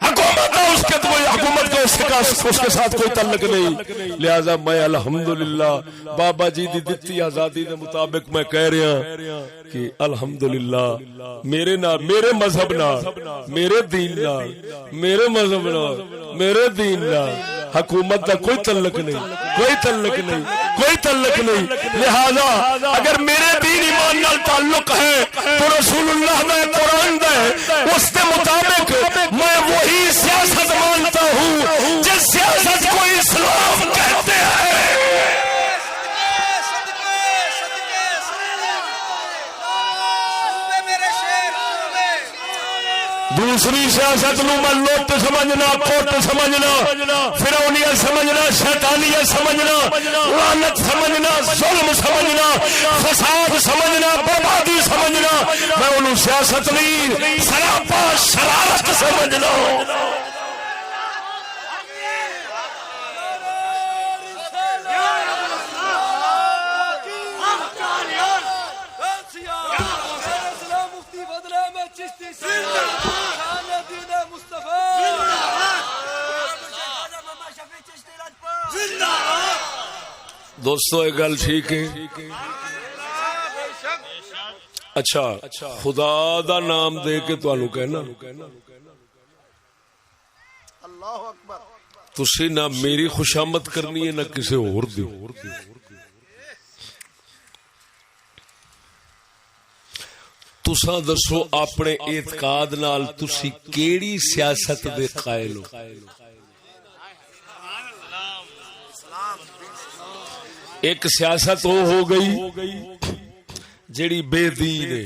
حکومت ہے اس کے تو حکومت کا اس کے ساتھ کوئی تعلق نہیں. لہذا میں الحمدللہ بابا جی دی دتی آزادی کے مطابق میں کہہ رہا کہ الحمدللہ میرے مذہب نال, میرے دین نال, میرے مذہب نال, میرے دین نال حکومت کا کوئی تعلق نہیں. لہذا اگر میرے دین ایمان نال تعلق ہے تو رسول اللہ نے قرآن دے اس کے مطابق میں وہی سیاست مانتا ہوں جس سیاست کو اسلام کہتے ہیں. دوسری سیاست نو میں لوٹ سمجھنا, کوٹ سمجھنا, فرعونیت سمجھنا, شیطانیت سمجھنا, لعنت سمجھنا, ظلم سمجھنا, فساد سمجھنا, بربادی سمجھنا, میں انہوں سیاست نہیں سراپا شرارت سمجھنا. دوستو ایک گل ٹھیک ہے, اچھا خدا دا نام دے کے تانوں کہنا تسی نہ میری خوشامد کرنی ہے نہ کسی اور دی. تساں دسو اپنے اعتقاد نال تسی کیڑی سیاست دے قائل ہو؟ ایک سیاست وہ ہو گئی جیڑی بے دین ہے،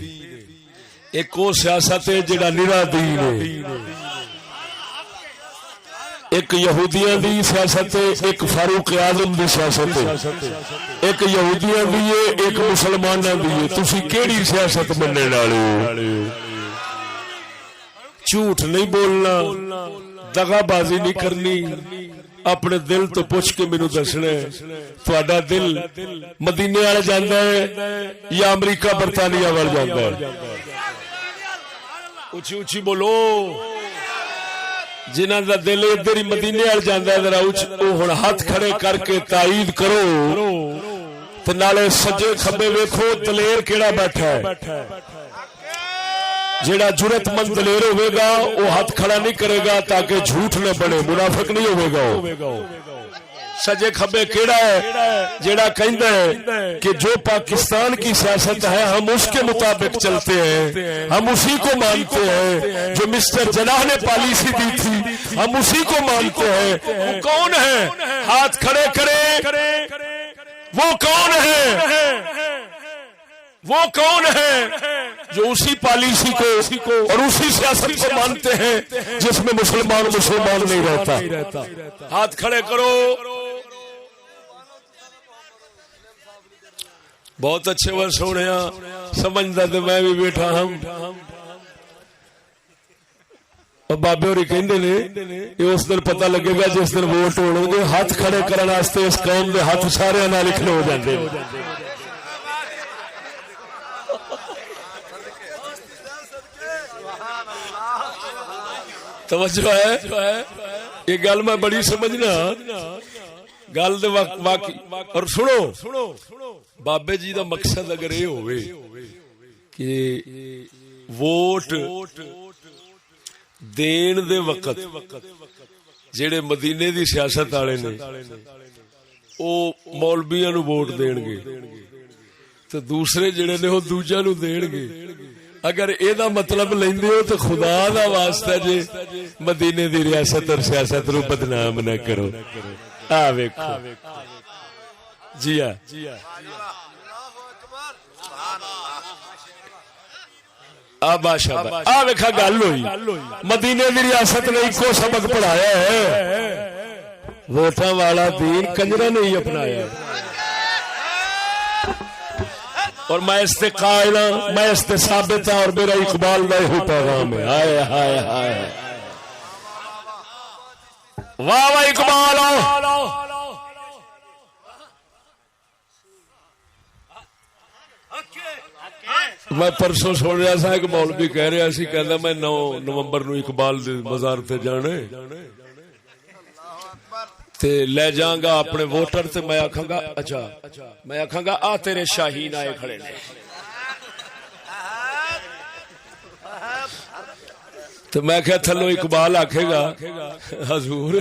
ایک وہ سیاست ہے جیڑا نرا دین ہے، ایک یہودیاں دی سیاست ہے، ایک فاروق اعظم دی سیاست ہے، ایک یہودیاں دی ہے، ایک مسلماناں دی ہے. تسی کیڑی سیاست مننے والے ہو؟ جھوٹ نہیں بولنا، دغا بازی نہیں کرنی، اپنے دل تو پوچھ کے مینوں دسنا ہے تہاڈا دل مدینے والے جاندا ہے یا امریکہ برطانیہ وال جاندا ہے؟ اونچی اونچی بولو. جنہاں دا دل ادھر ہی مدینے وال جاندا ہے ذرا ہن ہاتھ کھڑے کر کے تائید کرو تے نالے سجے کھبے ویکھو دلیر کیڑا بیٹھا ہے. جیڑا جرت مند دلیر ہوئے گا وہ ہاتھ کھڑا نہیں کرے گا تاکہ جھوٹ نہ بنے، منافق نہیں ہوئے گا. سجے کھبے کیڑا ہے جیڑا کہندا ہے کہ جو پاکستان کی سیاست ہے ہم اس کے مطابق چلتے ہیں، ہم اسی کو مانتے ہیں، جو مسٹر جناح نے پالیسی دی تھی ہم اسی کو مانتے ہیں. وہ کون ہے؟ ہاتھ کھڑے کرے. وہ کون ہے؟ وہ کون ہے جو اسی پالیسی کو اور اسی سیاست کو مانتے ہیں جس میں مسلمان نہیں رہتا؟ ہاتھ کھڑے کرو. بہت اچھے ور سونے سمجھتا تو میں بھی بیٹھا ہوں. بابے ہوری کہندے نے یہ اس دن پتہ لگے گا جس دن ووٹ ہون گے. ہاتھ کھڑے کرنے واسطے اس قوم دے ہاتھ سارے نال کھلو ہو جاندے. توجہ ہے یہ گل میں بڑی سمجھنا گل دے واقعی. اور سنو بابے جی دا مقصد اگر یہ ہوئے کہ ووٹ دین دے وقت جڑے مدینے دی سیاست والے نے او مولویاں نو ووٹ دین گے تو دوسرے جڑے نے وہ دوجا نو دین گے. اگر ایدہ مطلب لیندے ہو تو خدا دا واسطہ جے مدینے دی ریاست اور سیاست رو بدنام نہ کرو. ویکھو جی بادشاہ ویکھا گل ہوئی. مدینے دی ریاست نے ایک سبق پڑھایا ہے، ووٹاں والا دین کنجرا نے ہی اپنایا. اور میں اس سے قائل ہوں، میں اس سے ثابت ہوں، اور میرا اقبال میں ہی پیغام ہے. ہائے ہائے ہائے واہ واہ اقبال. میں پرسوں سن رہا تھا کہ مولوی کہہ رہا سی کہندا میں 9 نومبر نو اقبال دے مزار تے جانے تے لے جاں گا اپنے ووٹر تے میں آکھاں گا اچھا میں آکھاں گا آ تیرے شاہین آئے کھڑے نے. تو میں کہ تھلو اقبال آکھے گا حضور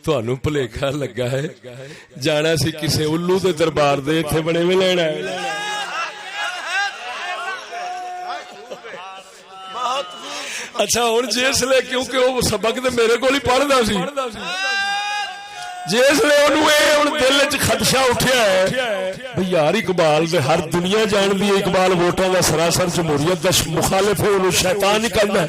تانوں بھلیکھا لگا ہے، جانا سی کسے الو دے دربار دے ایتھے بڑے میں لینا ہے. اچھا ہن جس لے کیونکہ وہ سبق تے میرے کول ہی پڑھدا سی، جس لے اونوں اے ہن دل وچ خدشہ اٹھیا ہے بھئی یار اقبال دے ہر دنیا جان دی اقبال ووٹاں دا سراسر جمہوریت دا مخالف ہے، اونوں شیطان ہی کہندا ہے.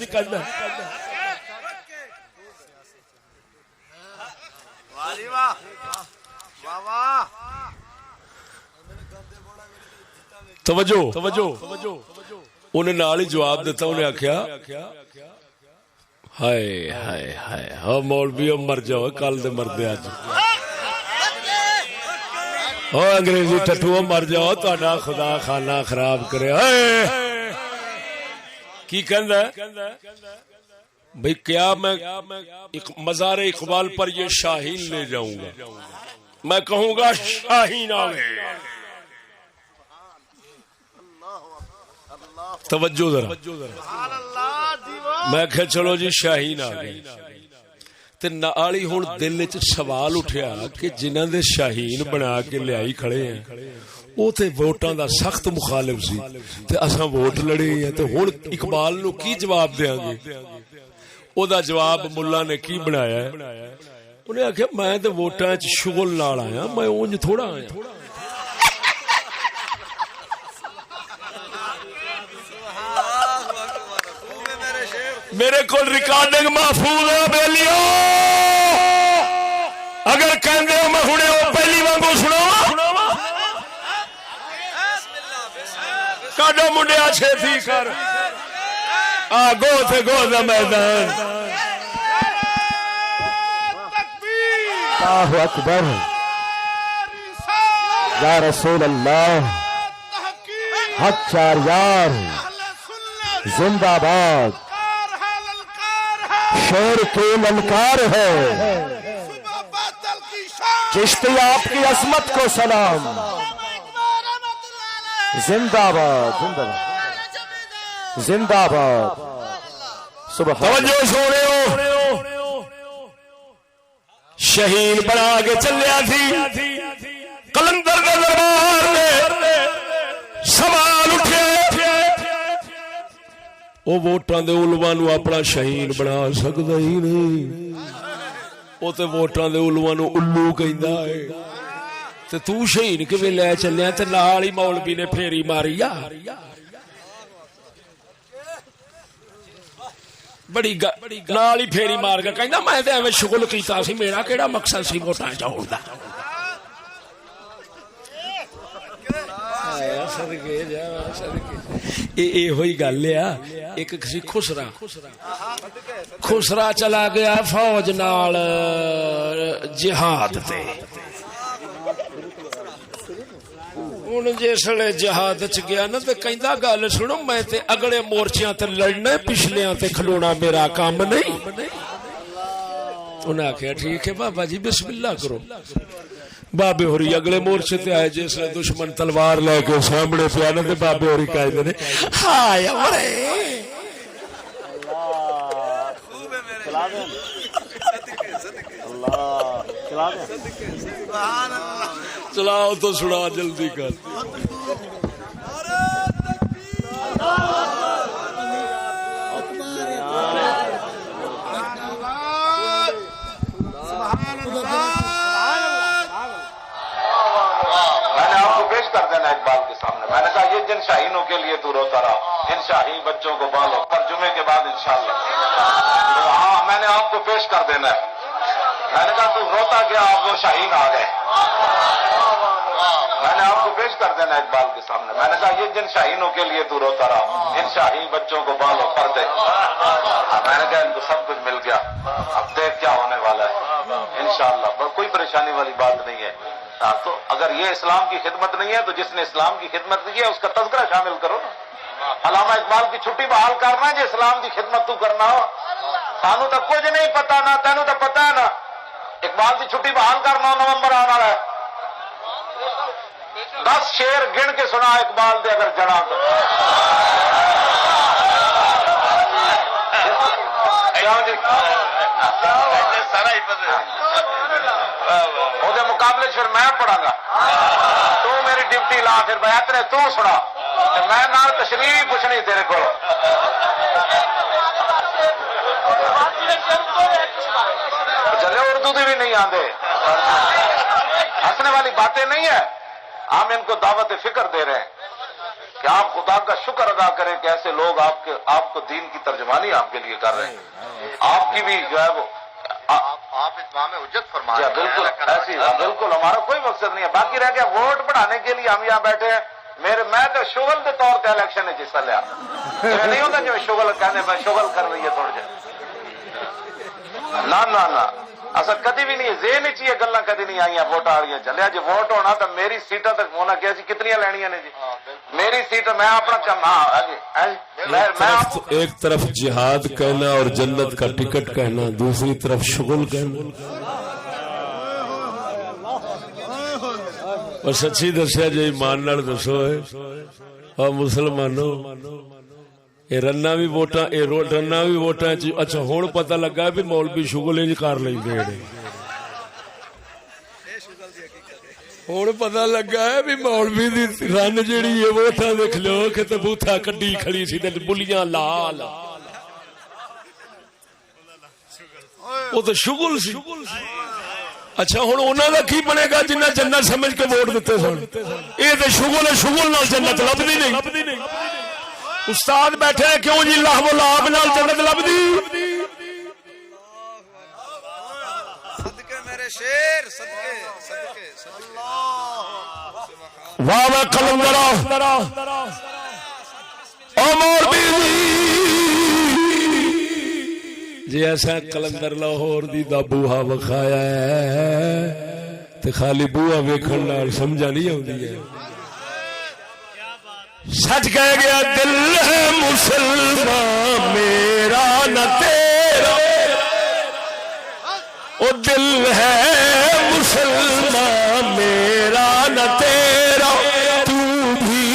توجہ انہیں نال ہی جواب دیتا. انہیں آخیا ہائے ہائے ہائے ہاں مولوی مر جاؤ کل دے مردے اج ہو انگریزی ٹٹو مر جاؤ تہاڈا خدا خانہ خراب کرے. کی کہندا بھئی کیا میں مزار اقبال پر یہ شاہین لے جاؤں گا؟ میں کہوں گا شاہین آوے. توجہ ذرا، میں کہ چلو جی شاہین آ گئی تے نالی ہن دل وچ سوال اٹھیا کہ جنہاں دے شاہین بنا کے لیائی کھڑے ہیں وہ تے ووٹاں دا سخت مخالف سی تے اساں ووٹ لڑے ہیں تے ہن اقبال نو کی جواب دیاں گے؟ او دا جواب ملا نے کی بنایا ہے؟ انہیں آخیا میں تے ووٹاں وچ شغل نال آیا، میں اونج تھوڑا آیا۔ میرے کو ریکارڈنگ محفوظ ہے بیلیو، اگر کہندے ہو میں ہنے او پہلی وانگو سناواں کاڈو منڈیا چھتی کر آ گو تے گو دا میدان۔ اللہ اکبر یا رسول اللہ، حق چار یار زندہ باد، شیر کی للکار ہے، چشتی آپ کی عظمت کو سلام، زندہ باد زندہ باد زندہ باد۔ سبحان توجہ سونے ہو، شہین بنا کے چلیا تھی کلندر کے دربار میں، سوال اٹھے وہ ووٹاں دے علماء نو اپنا شہین بنا سکدا ہی نہیں، وہ تے ووٹاں دے علماء نو الو کہندا ہے، تے تو شہین کیویں لے چلیا؟ تے نال ہی مولوی نے پھیری ماری آ بڑی نال ہی پھیری مار کے کہندا میں تے ایویں شغل کیتا سی، میرا کیڑا مقصد سی ووٹاں چاؤن دا؟ یہ ہوئی گل ہے۔ ایک کسی خسرا چلا گیا فوج نال جہاد تے، ہن جسے جہاد چ گیا نا تے کہندا گل سنو میں تے اگلے مورچیاں تے لڑنا، پچھلیاں تے کھلونا میرا کام نہیں۔ انہیں آخیا ٹھیک ہے بابا جی بسم اللہ کرو۔ بابے ہوری اگلے مورچے تے آئے، جس نے دشمن تلوار لے کے سامنے پہ آنا تے بابے ہوری کہتے ہیں ہائے اورے چلاؤ تو سنا جلدی کر۔ کر دینا اقبال کے سامنے، میں نے کہا یہ جن شاہینوں کے لیے تو روتا رہا، ان شاہین بچوں کو بالو، ترجمے کے بعد انشاءاللہ ہاں میں نے آپ کو پیش کر دینا ہے۔ میں نے کہا تو روتا گیا، آپ وہ شاہین آ گئے، میں نے آپ کو پیش کر دینا اقبال کے سامنے۔ میں نے کہا یہ جن شاہینوں کے لیے تو روتا رہا، ان شاہین بچوں کو بالو کر دے۔ میں نے کہا ان کو سب کچھ مل گیا، اب دیکھ کیا ہونے والا ہے انشاءاللہ، کوئی پریشانی والی بات نہیں ہے۔ تو اگر یہ اسلام کی خدمت نہیں ہے تو جس نے اسلام کی خدمت کی ہے اس کا تذکرہ شامل کرو نا۔ علامہ اقبال کی چھٹی بحال کرنا ہے جو اسلام کی خدمت تو کرنا ہو، سانو تو کچھ نہیں پتا نا، تینوں تو پتا ہے نا۔ اقبال کی چھٹی بحال کرنا نومبر آنا ہے، 10 شیر گن کے سنا اقبال دے اگر جڑا تو مقابلے پھر میں پڑھا گا، تو میری ڈیوٹی لا، پھر بیعت نے تو سنا، میں نہ تشریح کچھ نہیں تیرے کو۔ چلے اردو بھی نہیں آتے، ہنسنے والی باتیں نہیں ہے، ہم ان کو دعوت فکر دے رہے ہیں کہ آپ خدا کا شکر ادا کریں کہ ایسے لوگ آپ کو دین کی ترجمانی آپ کے لیے کر رہے ہیں، آپ کی بھی جو ہے وہ آپ اتمام حجت فرما رہے ہیں۔ بالکل ایسی، بالکل ہمارا کوئی مقصد نہیں ہے، باقی رہ گیا ووٹ بڑھانے کے لیے ہم یہاں بیٹھے ہیں۔ میں تو شغل کے طور پہ الیکشن میں حصہ لیا، نہیں ہوتا جو شغل کہنے میں شغل کر رہی ہے تھوڑے جائے نہ اصل کدی بھی نہیں ہے، ذہن چ یہ گلاں کدی نہیں آئی ووٹ آ رہی چلے جی ووٹ ہونا تو میری سیٹاں تک ہونا کیا جی کتنی لینیاں نے جی میری سیٹ میں اپنا کام ایک طرف جہاد کہنا اور جنت کا ٹکٹ کہنا، دوسری طرف شغل کہنا۔ اور سچی دسیا جی ایمان نال دسو اور مسلمانوں رنا بھی ووٹاں رنا بھی ووٹاں اچھا ہن پتہ لگا بھی مولوی شغل انج کر لیندے نے ہن پتہ لگا ہے بھی مولوی دی رن جیڑی ہے ووٹاں دیکھ لو کہ تے بوتھا کڈی کھڑی سی تے بلیاں لال وہ تو شغل سی اچھا ہن انہاں دا کی بنے گا جنہ جنت سمجھ کے ووٹ دتے سن اے تے شغل نال جنت لبدی نہیں استاد بیٹھے کیوں جی اللہ و لاب نال جنت لبدی صدقے میرے شیر صدقے واہ واہ کلندرا او مولوی جی ایسا کلندر لاہور دی دا بوہا وکھایا ہے تے خالی بوہا ویکھن نال سمجھا نہیں آندی ہے سچ کہہ گیا دل ہے مسلمان میرا نہ تیرا او دل ہے مسلمان میرا نہ تیرا تو بھی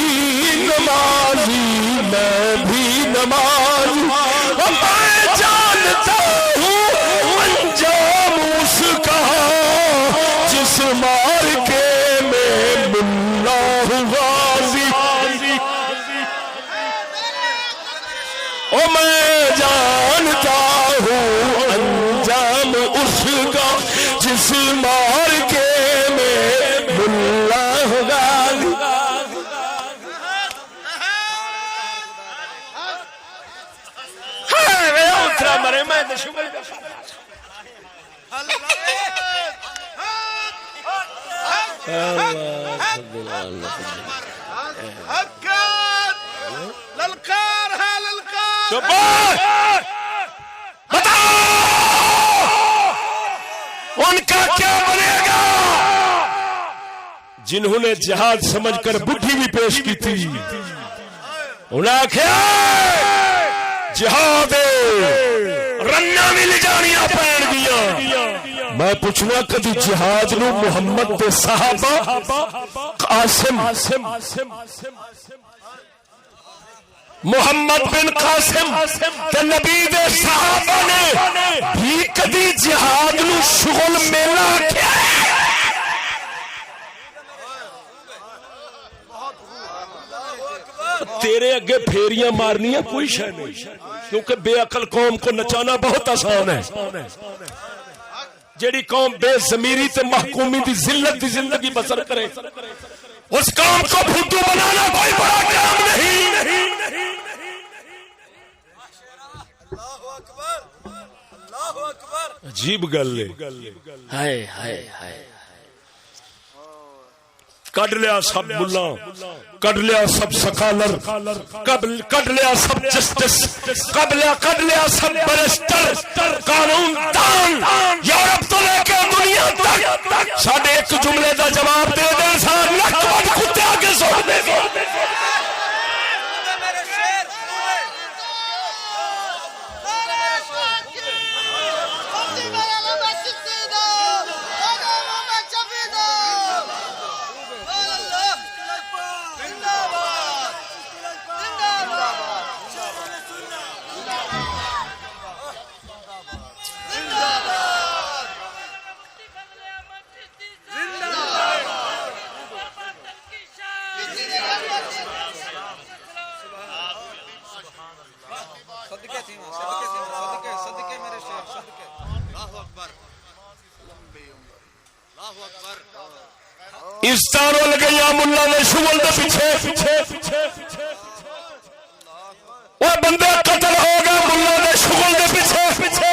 نمازی میں بھی نمازی میں جانتا ہوں انجام اس کا جس مار کے میں ملا ہوں غازی او میں جانتا ہوں انجام اس کا جس مار کے میں ملا ہوں غازی مرے میں شکر للکار ہے للکار بتاؤ ان کا کیا بنے گا جنہوں نے جہاد سمجھ کر بڈھی بھی پیش کی تھی انہیں کیا جہاد رنا بھی لے جانیاں پہن گیا میں پوچھنا کدی جہاد نو محمد دے صحابہ قاسم محمد بن قاسم تے نبی دے صحابہ نے بھی کدی جہاد نو شغل میلا کیا تیرے اگے پھیریاں مارنیاں کوئی شے نہیں کیونکہ بے عقل قوم کو نچانا بہت آسان ہے جیڑی قوم بے ضمیری تے محکومی دی ذلت دی زندگی بسر کرے اس قوم کو بھٹو بنانا کوئی بڑا کام نہیں عجیب گل ہے ہائے ہائے ہائے کڈ لیا سب ملا کڈ لیا سب سکالر کڈ لیا سب جسٹس کڈ لیا سب بیرسٹر قانون دان یورپ تو لے کے دنیا تک ساڈے ایک جملے دا جواب دے دے سارے لکھ وڈ کتے اگے سوڑ دے گا اس تارو لگیا ملا نے شغل دے پیچھے وہ بندے قتل ہو گئے ملا نے شغل دے پیچھے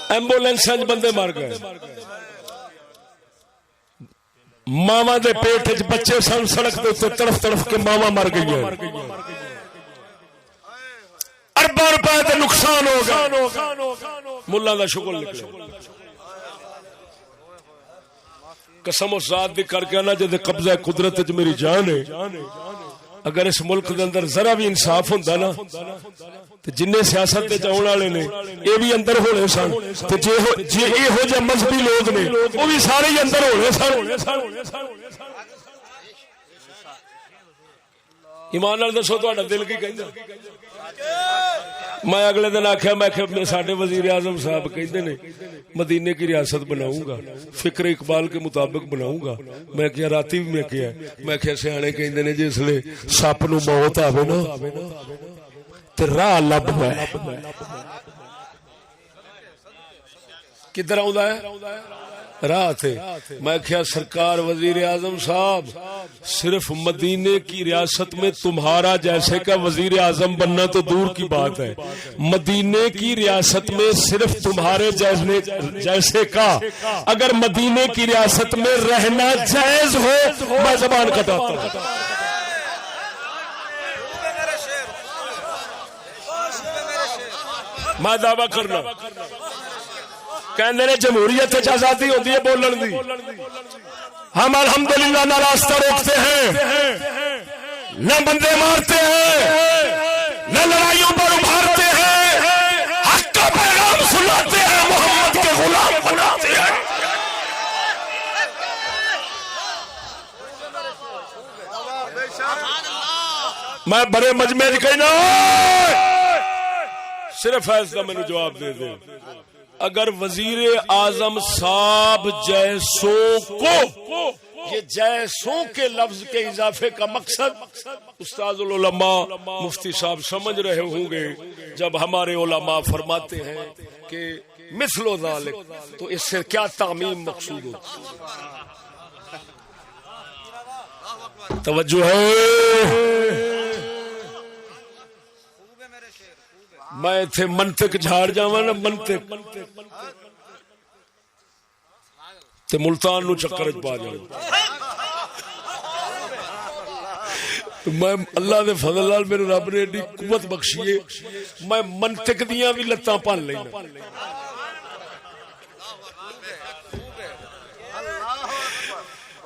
ایمبولینس بندے مر گئے ماما دے پیٹ وچ بچے سن سڑک دے اوپر طرف طرف کے ماما مر گئی ہیں ارباں روپے تے نقصان ہو گیا ملا دا شغل نکلے قسم اس ذات دی کر کے نا جے قبضہ قدرت وچ میری جان ہے اگر اس ملک دے اندر ذرا بھی انصاف ہوندا نا تے جن سیاست تے آن والے نے اے بھی اندر ہونے سن تے جے ایہو جے مذہبی لوگ نے او بھی سارے ہی اندر ہونے سن. ایمان نال دسو تہاڈا دل کی کہندا؟ میں اگلے دن آخیا میں ساڈے وزیر اعظم صاحب کہتے نے مدینے کی ریاست بناؤں گا، فکر اقبال کے مطابق بناؤں گا. میں کیا راتی بھی میں کیا سیانے کہندے نے جس لے سپ نو موت آوے نا تے راہ لب کدھر آوندا ہے راہ تھے. میں کیا سرکار وزیر اعظم صاحب صرف مدینے کی ریاست میں تمہارا جیسے کا وزیر اعظم بننا تو دور کی بات ہے، مدینے کی ریاست میں صرف تمہارے جیسے کا اگر مدینے کی ریاست میں رہنا جائز ہو میں زبان کٹاتا ہوں. میں دعویٰ کرنا کہندے نے جمہوریت آزادی ہوتی ہے بولن دی، ہم الحمدللہ نہ راستہ روکتے ہیں، نہ بندے مارتے ہیں، نہ لڑائیوں پر ابھارتے ہیں، حق کا پیغام سناتے ہیں، محمد کے غلام بناتے ہیں. میں بڑے مجمع کہنا صرف ایسا مینوں جواب دے دے. اگر وزیر اعظم صاحب جیسوں کو یہ جیسوں کے لفظ کے اضافے کا مقصد استاد العلماء مفتی صاحب سمجھ رہے ہوں گے جب ہمارے علماء فرماتے ہیں کہ مثل ذالک، تو اس سے کیا تعمیم مقصود ہو. توجہ ہے. میں اتنے منطق جھاڑ جاواں نا، منطق تے ملتان نو چکر پا جاؤں. میں اللہ دے فضل نال میرے رب نے ایڈی قوت بخشی ہے، میں منطق دیاں بھی لتاں پن لینا.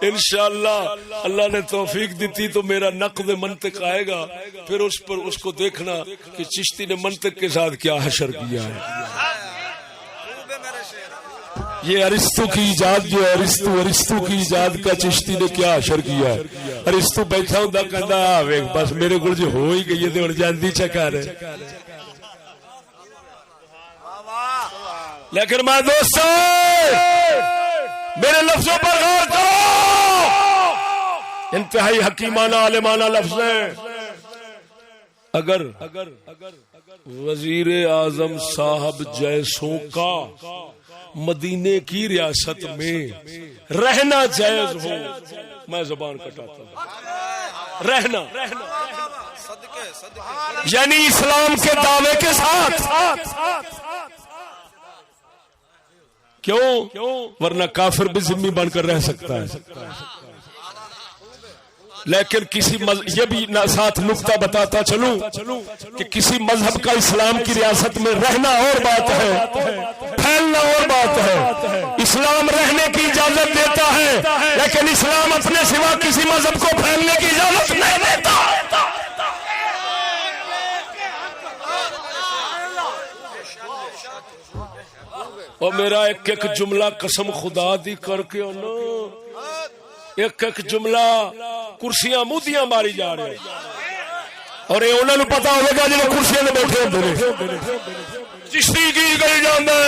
انشاءاللہ اللہ نے توفیق دیتی تو میرا نقد منطق آئے گا، پھر اس پر اس کو دیکھنا کہ چشتی نے منطق کے ساتھ کیا حشر کیا ہے. یہ ارسطو کی ایجاد جو ہے، ارسطو کی ایجاد کا چشتی نے کیا حشر کیا ہے. ارسطو بیٹھا ہوں کہندا بس میرے کو جو ہو ہی گئی ہے ہن جاندی چکر ہے. لیکن میں دوستو میرے لفظوں پر غور کرو، انتہائی حکیمانہ عالمانہ لفظ ہیں. اگر وزیر اعظم صاحب جیسوں کا مدینے کی ریاست میں رہنا جائز ہو میں زبان کٹاتا ہوں. رہنا یعنی اسلام کے دعوے کے ساتھ. کیوں؟ ورنہ کافر بھی ذمہ بن کر رہ سکتا ہے. لیکن کسی یہ بھی ساتھ نقطہ بتاتا چلوں کہ کسی مذہب کا اسلام کی ریاست میں رہنا اور بات ہے، پھیلنا اور بات ہے. اسلام رہنے کی اجازت دیتا ہے لیکن اسلام اپنے سوا کسی مذہب کو پھیلنے کی اجازت نہیں دیتا. اور میرا ایک ایک جملہ قسم خدا دی کر کے ایک ایک جملہ کرسیاں مودیاں ماری جا رہے اور یہ انہوں نے پتا ہوگا جب کرسیاں میں بیٹھے ہوتے ہیں چشتی کی گئی جاندے.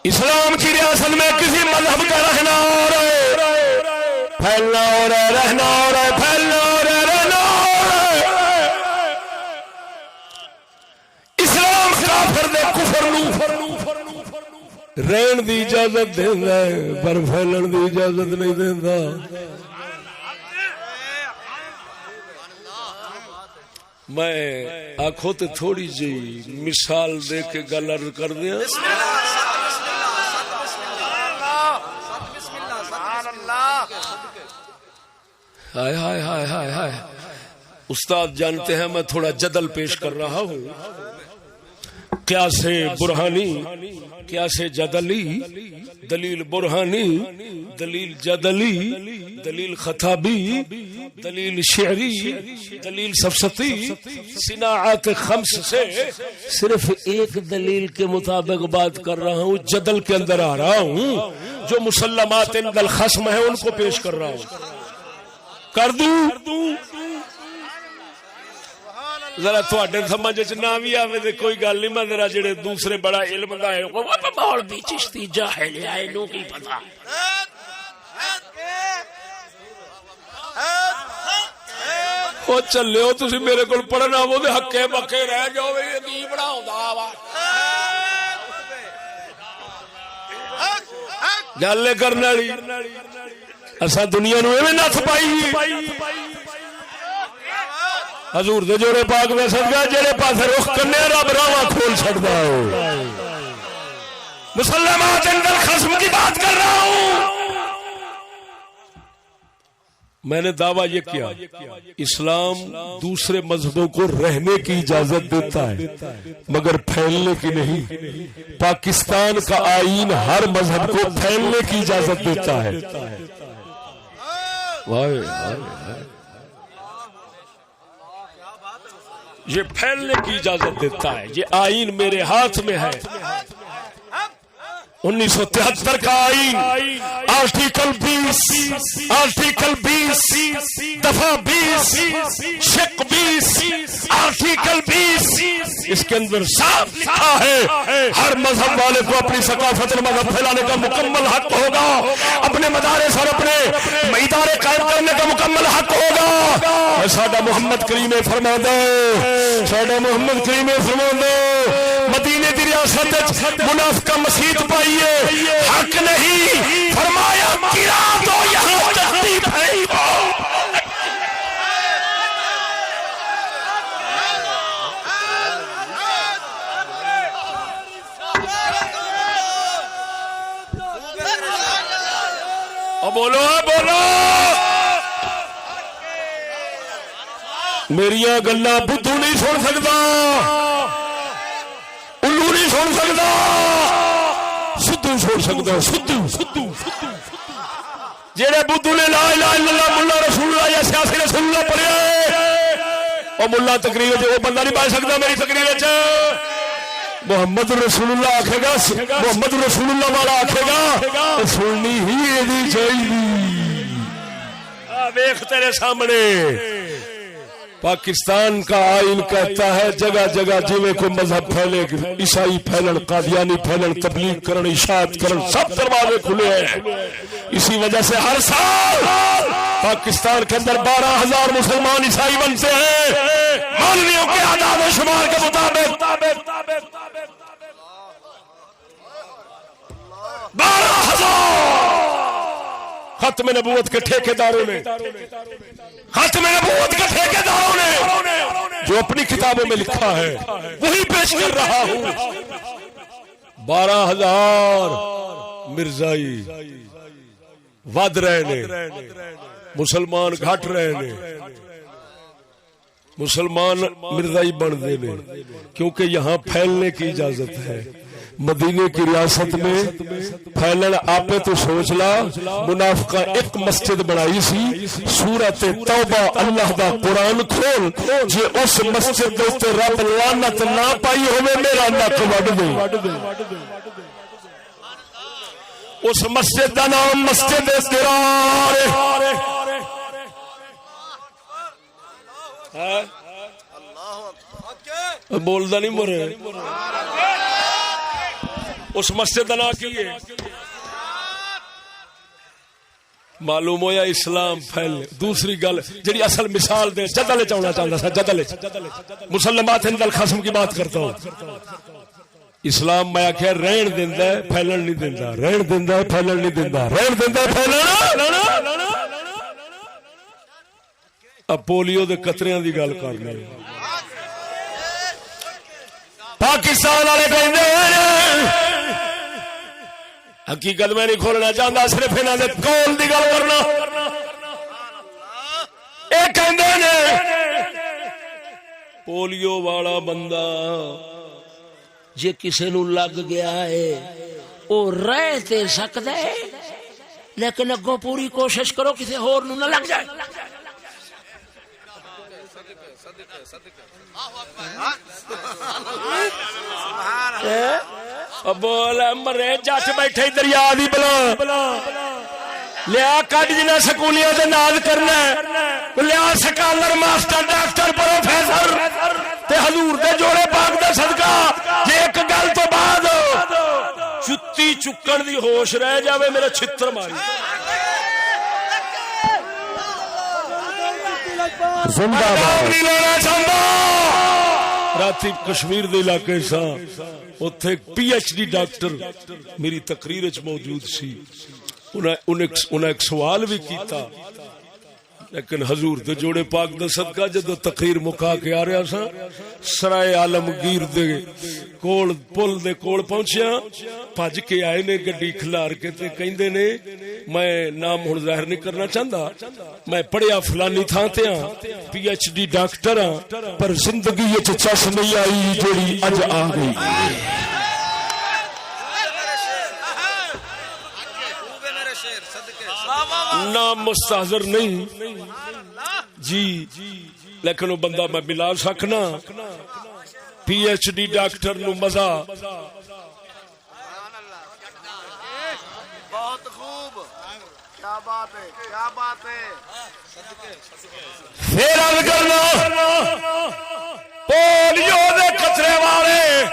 اسلام کی ریاست میں کسی مذہب کا رہنا اور پھیلنا اور رہنا اور پھیلنا اور رہنا اسلام کافر دے کفر نو رہن دی اجازت دیندا ہے پر پھیلن دی اجازت نہیں دیندا. میں آخو تے تھوڑی جی مثال دے کے گل عرض کر دیا. ہائے ہائے ہائے ہائے ہائے استاد جانتے ہیں میں تھوڑا جدل پیش کر رہا ہوں. قیاس برہانی، قیاس جدلی، دلیل برہانی، دلیل جدلی، دلیل خطابی، دلیل شعری، دلیل سفسطی، صناعت خمس سے صرف ایک دلیل کے مطابق بات کر رہا ہوں، جدل کے اندر آ رہا ہوں، جو مسلمات عند الخصم ہے ان کو پیش کر رہا ہوں. کر دوں ذرا تھوڑے سمجھ چ نہ بھی آوے تے کوئی گل نہیں، میں ذرا جڑے دوسرے بڑا علم دا ہے مولوی چشتی جاہل ہے اینو کی پتہ. او چلو تسی میرے کول پڑھنا وہ تے ہکے بکے رہ جاؤ یہ کی بناوندا وا. گل کرنے والی اساں دنیا نو ایویں نس پائی حضور دے جوڑے پاک میں صدقہ جڑے پاسے رخ کرنے رب راواں کھول چھڑدا ہے. مسلمات عند الخصم کی بات کر رہا ہوں. میں نے دعویٰ یہ کیا اسلام دوسرے مذہبوں کو رہنے کی اجازت دیتا ہے مگر پھیلنے کی نہیں. پاکستان کا آئین ہر مذہب کو پھیلنے کی اجازت دیتا ہے. یہ پھیلنے کی اجازت دیتا ہے. یہ آئین میرے ہاتھ میں ہے. 1973 کا آئین آرٹیکل 20 دفعہ 20 شق 20 آرٹیکل 20 اس کے اندر صاف لکھا ہے ہر مذہب والے کو اپنی ثقافت اور مذہب پھیلانے کا مکمل حق ہوگا، اپنے مدارس اور اپنے ادارے قائم کرنے کا مکمل حق ہوگا. ساڈا محمد کریم فرما دو، ساڈا محمد کریم فرما دو مدینے دی ریاست منافقہ مسجد پائیے حق نہیں فرمایا گرا دو یہاں تختی پھیلی ہو. بولو بولو میریاں گلاں بدھو نہیں سن سکتا، الو نہیں سن سکتا، سدھو سن سکتا. سدھو جہے بدھو نے لا الہ الا اللہ ملا رسول اللہ یا سیاسی رسول اللہ پڑھیا اور ملا تقریر وہ بندہ نہیں پا سکتا میری تقریر محمد رسول اللہ آکھے گا، محمد رسول اللہ والا آکھے گا سننی ہی یہ چاہیے. دیکھ تیرے سامنے پاکستان کا آئین کہتا ہے جگہ جگہ جویں کوئی مذہب پھیلے عیسائی پھیلن، قادیانی پھیلن، تبلیغ کرن، اشاعت کرن، سب دروازے کھلے ہیں. اسی وجہ سے ہر سال پاکستان کے اندر 12,000 مسلمان عیسائی بنتے ہیں مولویوں کے اعداد و شمار کے مطابق. 12,000 ختم نبوت کے ٹھیکیداروں نے، ختم نبوت کے ٹھیکیداروں نے جو اپنی کتابوں میں لکھا ہے وہی پیش کر رہا ہوں. 12,000 مرزائی ود رہے نے، مسلمان گھٹ رہے نے، مسلمان مرزائی بن دے نے کیونکہ یہاں پھیلنے کی اجازت ہے. مدینے کی ریاست میں پھیلن آپ تو سوچ لا. منافقہ ایک مسجد بنائی سی سورت توبہ اللہ دا قرآن کھول جے اس مسجد دے رب لعنت نہ پائی ہوے میرا نک وڈ دے. اس مسجد دا نام مسجد ضرار ہے. بولدا نہیں مرے اس مسجد کا نام کی ہے. معلوم ہویا اسلام پھیل. دوسری گل جڑی اصل مثال دے جدل چاہنا چاہتا تھا، جدل مسلمات عند الخصم کی بات کرتا ہوں. اسلام میں آخیا رہن دیندا ہے پھیلن نہیں دیندا، رہن دیندا ہے پھیلن نہیں دیندا، رہن دیندا ہے پھیلن. اب پولیو دے قطریاں دی گل کرنا پاکستان والے کہندے حقیقت میں نہیں کھولنا چاہتا، صرف انہاں دے قول دی گل کرنا. اے کہندے نے پولیو والا بندہ جے کسے نو لگ گیا ہے او رہ تے سکدا ہے لیکن اگوں پوری کوشش کرو کسی ہور نو نہ لگ جائے. بول مرے جٹ بیٹھے دریا دی بلا لیا کڈ جنا سکولیاں تے ناز کرنا لیا سکالر ماسٹر ڈاکٹر پروفیسر تے حضور دے جوڑے پاک دا صدقہ جے ایک گل تو بعد جُتی چکن دی ہوش رہ جاوے میرا چھتر ماری. زندہ باد. راتی کشمیر دے علاقے سا اوتھے پی ایچ ڈی ڈاکٹر میری تقریر وچ موجود سی. انہیں ایک سوال بھی کیتا لیکن حضور دے جوڑے پاک دا صدقہ جدو تقریر مکا کے آ رہا سا سرائے عالمگیر دے کول پل دے کول پہنچیا بھج کے آئے نے گڈی کھلار کے تے کہندے نے میں نام ہن ظاہر نہیں کرنا چاہندا میں پڑھیا فلانی تھاں تے ہاں پی ایچ ڈی ڈاکٹر ہاں پر زندگی وچ چس نہیں آئی جیڑی اج آ گئی. نام مستحضر نہیں جی لیکن وہ بندہ میں ملا سکنا پی ایچ ڈی ڈاکٹر نو مزہ بہت خوب کیا بات ہے کیا بات ہے. پھر عرض کرنا پولیو دے خطرے والے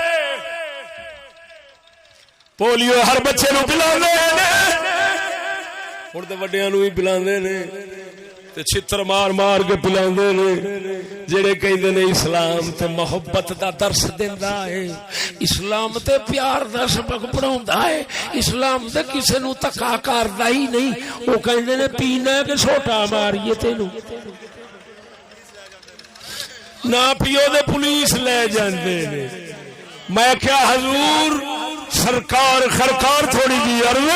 پولیو ہر بچے نو پلاندے نے ہن تے وڈیاں نو ہی پلاندے نے تے چھتر مار مار کے پلاندے نے جڑے کہندے نے اسلام تے محبت دا درس دیندا ہے اسلام تے پیار دا سبق پڑھاوندا ہے اسلام تے کسے نو تکا کردا ہی نہیں. او کہندے نے پینا کہ چھوٹا ماریے تینو نہ پیو دے پولیس لے جاندے نے. میں کیا حضور سرکار خرکار تھوڑی جی عرض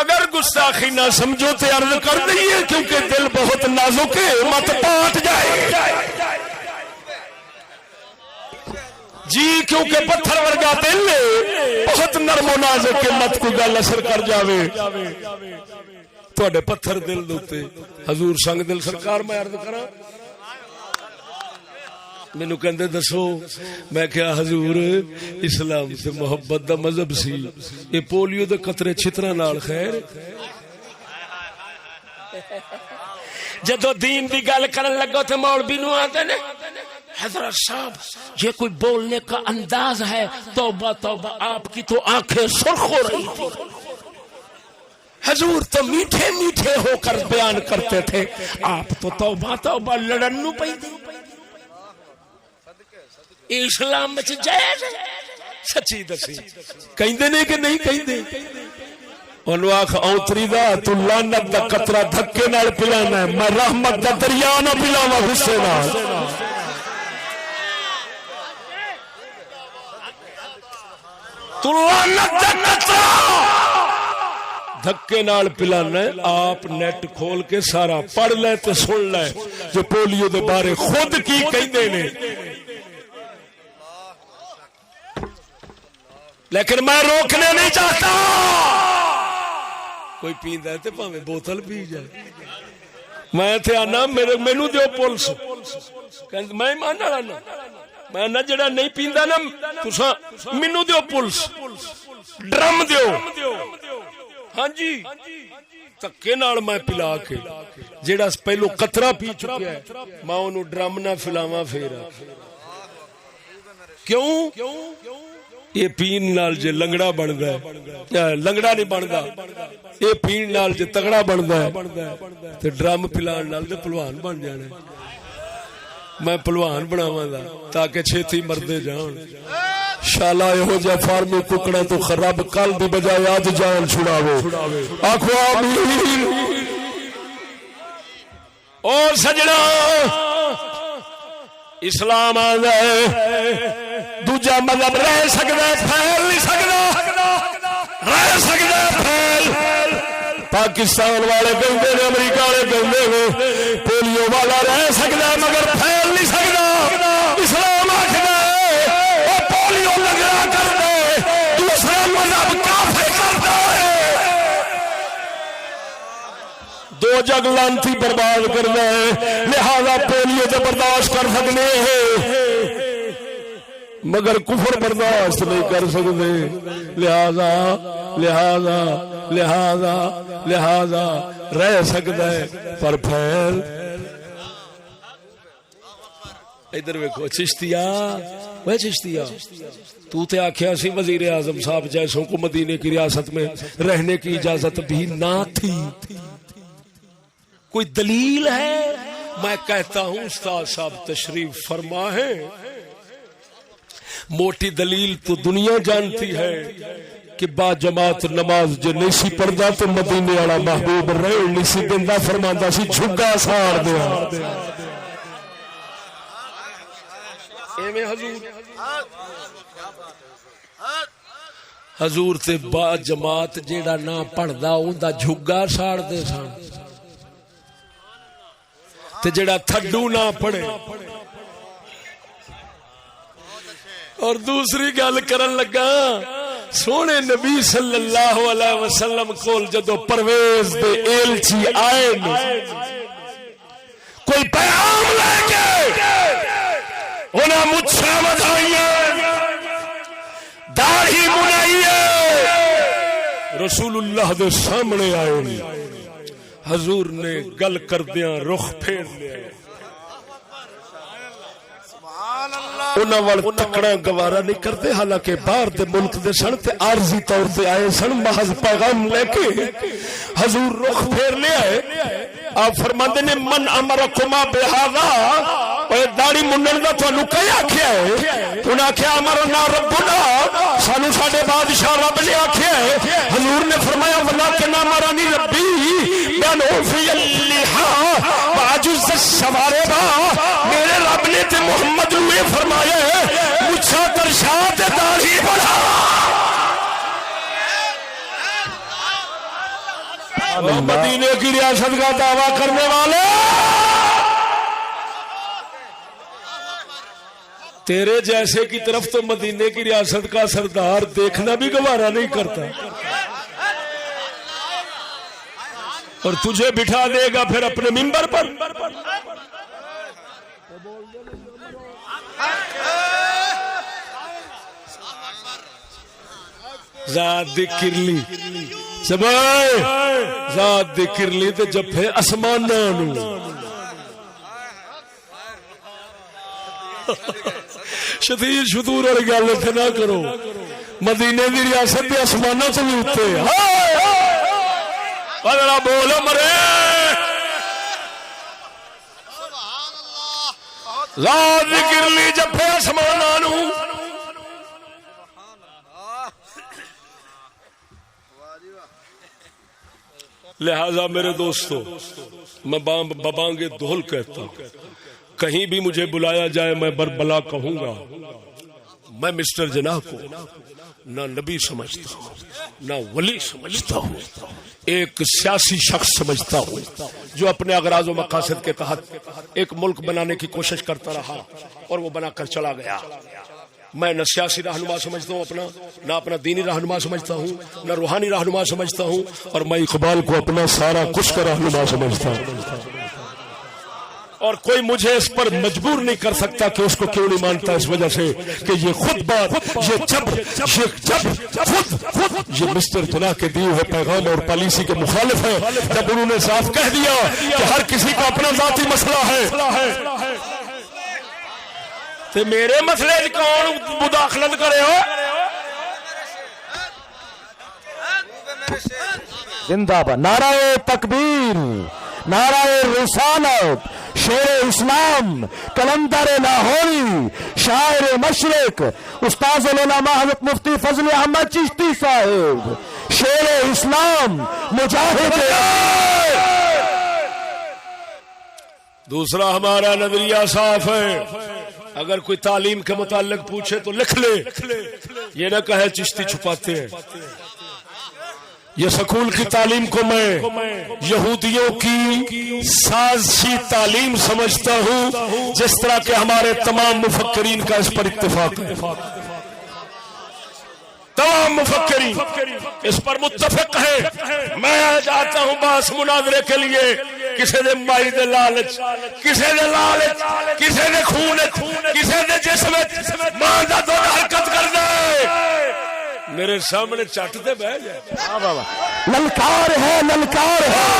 اگر گستاخی نہ سمجھو تو عرض کر دئیے کیونکہ دل بہت نازک ہے مت پاٹ جائے جی کیونکہ پتھر ورگا دل بہت نرم و نازک ہے مت کوئی گل اثر کر جاوے تواڈے پتھر دل دوتے حضور سنگ دل سرکار میں عرض کراں مینو کہندے دسو میں کیا حضور اسلام تے محبت دا مذہب سی اے پولیو دے قطرے چھتراں نال خیر جدو دین دی گل کرن لگو تے مولوی نو آندے نے حضرت صاحب یہ کوئی بولنے کا انداز ہے توبہ توبہ آپ کی تو آنکھیں سرخ ہو رہی تھی حضور تو میٹھے میٹھے ہو کر بیان کرتے تھے آپ تو توبہ توبہ لڑن نو پئی دی اسلام میں جائز سچی دسی کہندے نے کہ نہیں کہندے انہوں آکھ اوتری دا تو لعنت دا قطرہ دھکے نال پلانا ہے میں رحمت دا دریا نہ پلاواں غصے نال تو لعنت دا قطرہ دھکے نال پلانا ہے. آپ نیٹ کھول کے سارا پڑھ لے تے سن لے جو پولیو دے بارے خود کی کہندے نے لیکن میں روکنے نہیں چاہتا کوئی پیندا ہے تے پاویں بوتل پی جائے میں تے آنا مینوں دیو پولیس کہندے میں مان والا نا میں نہ جڑا نہیں پیندا نا تساں مینوں دیو پولیس ڈرم دیو ہاں جی تکے نال میں پلا کے جڑا پہلو قطرہ پی چکیا ہے میں اونوں ڈرم نہ پلاواں پھر کیوں یہ پین نال جے لنگڑا بندا ہے لنگڑا نہیں بندا یہ پین نال جے تگڑا بندا ہے تے ڈرم پلان نال تے پہلوان بن جانا ہے میں پہلوان بناواں گا تاکہ چھتی مردے جان شالا یہو جا فارمی ککڑا تو خراب کل دی بجائے آج جان چھڑاوے آکھو آمین. اور سجنا اسلام آندا ہے دوجا مذہب رہ سکتا ہے پھیل نہیں سکتا رہ سکتا ہے پھیل پاکستان والے کہندے نے امریکہ والے کہندے نے پولیو والا رہ سکتا ہے مگر پھیل نہیں سکتا اسلام آکھدا ہے دو جگ لانتی برباد کرنا ہے، لہذا پولیو تو برداشت کر سکنے ہیں مگر کفر برداشت نہیں کر سکتے، لہذا لہذا لہذا لہذا رہ سکتا ہے پر پھر ادھر ویکھو چشتیا وہ چشتیا تو تے آکھیا سی وزیر اعظم صاحب جیسوں کو مدینے کی ریاست میں رہنے کی اجازت بھی نہ تھی، کوئی دلیل ہے؟ میں کہتا ہوں استاد صاحب تشریف فرما ہے، موٹی دلیل تو دنیا جانتی ہے کہ با جماعت نماز جو نہیں سی پڑھدا تو مدینے والا محبوب رہے نہیں سی دیندا، فرماندا سی جھگا ساڑ دیا ایویں حضور تے با جماعت جیڑا نہ پڑھدا اوندا جھگا ساڑ دے سن، تے جیڑا تھڈو نہ پڑھے۔ اور دوسری گل کرن لگا، سونے نبی صلی اللہ علیہ وسلم کول جدو پرویز دے ایلچی آئے کوئی پیغام لے کے انہاں مچھاں ودھائیاں داڑھی منائیے رسول اللہ دے سامنے آئے، حضور نے گل کردیاں رخ پھیر لیا، انہاں وال تکڑا گوارا نہیں کرتے، حالانکہ باہر دے ملک دے سن تے عارضی طور تے آئے سن، محض پیغام لے کے حضور رخ پھیر لے آئے۔ آپ فرماندے نے من امرکما بہذا، اے داڑھی منن دا تانوں کی آکھیا ہے؟ انہاں آکھیا امرنا ربنا، سانو ساڈے بادشاہ رب نے آکھیا ہے۔ حضور نے فرمایا ولکن امرنی ربی بان اوفی اللحا واجز الشوارب، میرے رب نے تے محمد نو یہ فرمایا ہے مچھا ترشا تے داڑھی بڑھا۔ مدینے کی ریاست کا دعویٰ کرنے والے تیرے جیسے کی طرف تو مدینے کی ریاست کا سردار دیکھنا بھی گوارا نہیں کرتا، اور تجھے بٹھا دے گا پھر اپنے منبر پر۔ ذات دی کرلی سبائے ذات دی کرلی تے جپے اسمانانو، شدید شدور اور گل تے نہ کرو، مدینے دی ریاست دے اسماناں تو بھی اتے بولنا بولو مرے ذات دی کرلی جپے اسمانانو۔ لہذا میرے دوستو میں ببانگے دھول کہتا ہوں، کہیں بھی مجھے بلایا جائے میں بربلا کہوں گا، میں مسٹر جناح کو نہ نبی سمجھتا ہوں نہ ولی سمجھتا ہوں، ایک سیاسی شخص سمجھتا ہوں جو اپنے اغراض و مقاصد کے تحت ایک ملک بنانے کی کوشش کرتا رہا اور وہ بنا کر چلا گیا۔ میں نہ سیاسی رہنما سمجھتا ہوں اپنا، نہ اپنا دینی رہنما سمجھتا ہوں، نہ روحانی رہنما سمجھتا ہوں، اور میں اقبال کو اپنا سارا کچھ کا رہنما سمجھتا ہوں، اور کوئی مجھے اس پر مجبور نہیں کر سکتا کہ اس کو کیوں نہیں مانتا، اس وجہ سے کہ یہ خود بات یہ مسٹر جناح کے دیے ہوئے پیغام اور پالیسی کے مخالف ہے۔ جب انہوں نے صاف کہہ دیا کہ ہر کسی کا اپنا ذاتی مسئلہ ہے، تو میرے مسئلے کون مداخلت کرے ہو؟ زندہ باد نعرہ تکبیر، نعرہ رسالت، شیر اسلام، کلندر لاہوری، شاعر مشرق، استاذ العلماء حضرت مفتی فضل احمد چشتی صاحب، شیر اسلام، مجاہد۔ دوسرا ہمارا نظریہ صاف ہے، اگر کوئی تعلیم کے متعلق پوچھے تو لکھ لے، یہ نہ کہے چشتی چھپاتے ہیں۔ یہ سکول کی تعلیم کو میں یہودیوں کی سازشی تعلیم سمجھتا ہوں، جس طرح کہ ہمارے تمام مفکرین کا اس پر اتفاق ہے۔ تمام مفکرین اس پر متفق ہیں. میں جاتا ہوں باس مناظرے کے لیے. کسی دے مائی دے لالچ، کسی دے لالچ، کسی دے خون، کسی دے جسم ماں دا دودھ حرکت کر دے، میرے سامنے چٹ دے بہ جائے. للکار ہے، للکار ہے،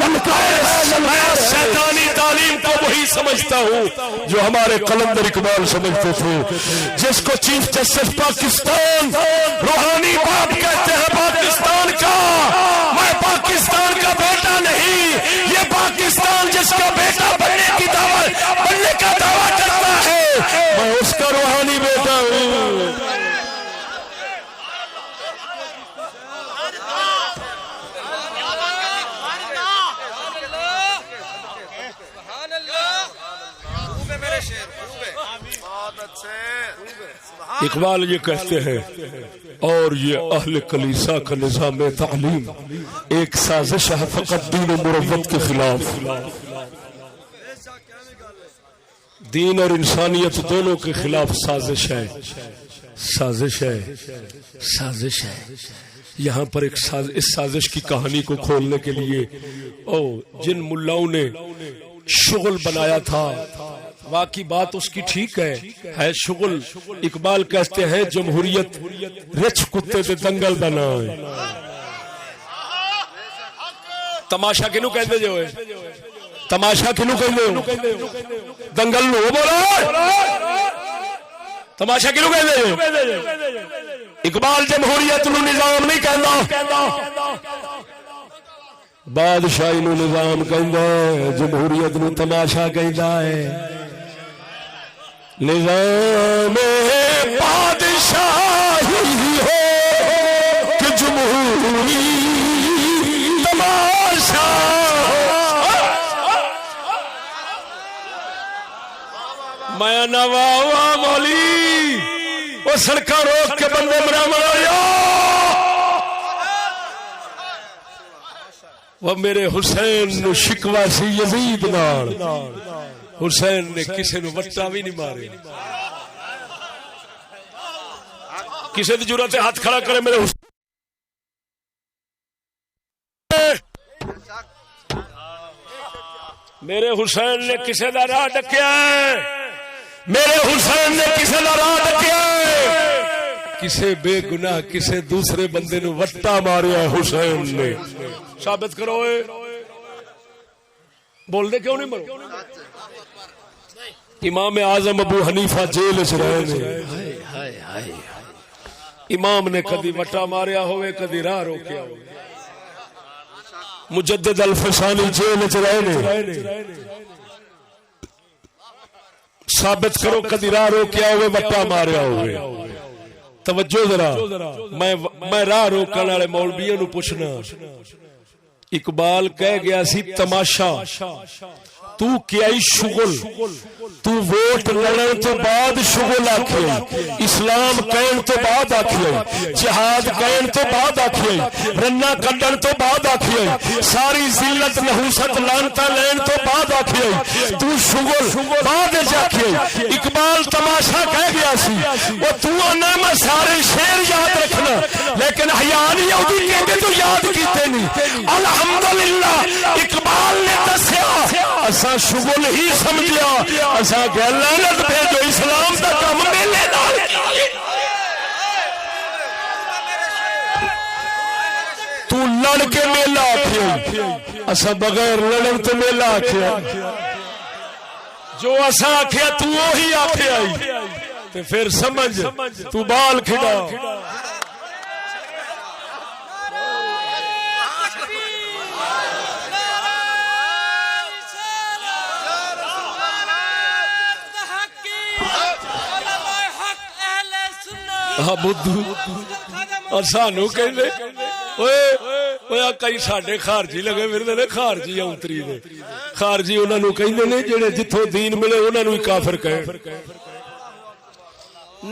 للکار ہے. میں شیطانی تعلیم کو وہی سمجھتا ہوں جو ہمارے قلندر اقبال سمجھتے تھے، جس کو چیف جسٹس پاکستان روحانی باپ کہتے ہیں پاکستان کا. میں پاکستان کا بیٹا نہیں، یہ پاکستان جس کا بیٹا بننے کی دعوت، بننے کا دعویٰ کرتا ہے، میں اس کا روحانی بیٹا ہوں. اقبال یہ کہتے ہیں اور یہ اہل کلیسا کا نظام تعلیم ایک سازش ہے فقط دین و مروت کے خلاف. دین اور انسانیت دونوں کے خلاف سازش ہے، سازش ہے، سازش ہے. یہاں پر ایک اس سازش کی کہانی کو کھولنے کے لیے جن ملاؤں نے شغل بنایا تھا، واقعی بات اس کی ٹھیک ہے شغل. اقبال کہتے ہیں جمہوریت رچ کتے تے دنگل دا نام ہے. تماشا کنو کہندے جو ہے، تماشا کنو کہندے ہو؟ دنگل نو بولو، تماشا کنو کہندے جو؟ اقبال جمہوریت نو نظام نہیں کہندا، بادشاہی نو نظام کہندا ہے، جمہوریت نو تماشا کہندا ہے. نظام بادشاہی ہو کہ جمہوری تماشا. میں نواوا مولی وہ سڑکاں روک کے بندے برامد آیا، وہ میرے حسین نو شکوا سی یزید نال. حسین نے کسی نو وٹا بھی نہیں مارے. کسی دی ضرورت ہے ہاتھ کھڑا کرے میرے حسین. میرے حسین نے کسی دا راہ ڈکیا ہے، میرے حسین نے کسی دا راہ ڈکیا ہے. کسی بے گناہ کسی دوسرے بندے نو وٹا ماریا حسین نے. ثابت کرو. بول دے کیوں نہیں مرو؟ امام اعظم ابو حنیفہ جیل چ رہے نے. امام نے کدی وٹا ماریا ہوئے، کدی راہ روکیا ہوئے. مجدد الفسانی جیل چ رہے نے. ثابت کرو کدی راہ روکیا ہوئے، وٹا ماریا ہوئے. توجہ ذرا، میں راہ روکن والے مولویوں نو پوچھنا. اقبال کہہ گیا سی تماشا، تو کیا شغل، تو ووٹ لڑن تو بعد شغل آکھے، اسلام کہن تو بعد آکھے، جہاد کہن تو بعد آکھے، رنہ کڈن تو بعد آکھے، ساری ذلت نحوست لانتا لین تو بعد آکھے، تو شغل بعد جاکھے. اقبال تماشا کہہ گیا سی. وہ تو آنا میں سارے شیر یاد رکھنا، لیکن حیا نہیں آتی کہتے تو یاد کیتے نہیں. الحمدللہ اقبال نے دسیا اسا شغل ہی سمجھیا، اسا کہ لعنت بھیجو اسلام دا کم میلے نال. تو لڑ کے میلہ آکھیا، اسا بغیر لڑن تو میلہ آکھیا. جو اسا آکھیا تو وہی آکھیا تے پھر سمجھ تو بال کھڑا. اور سانو کہندے اوئے کئی ساڈے خارجی لگے پھردے نے، خارجی اونتری نے. خارجی انہاں نو کہندے نے جڑے جتھوں دین ملے انہاں نو ہی کافر کہے.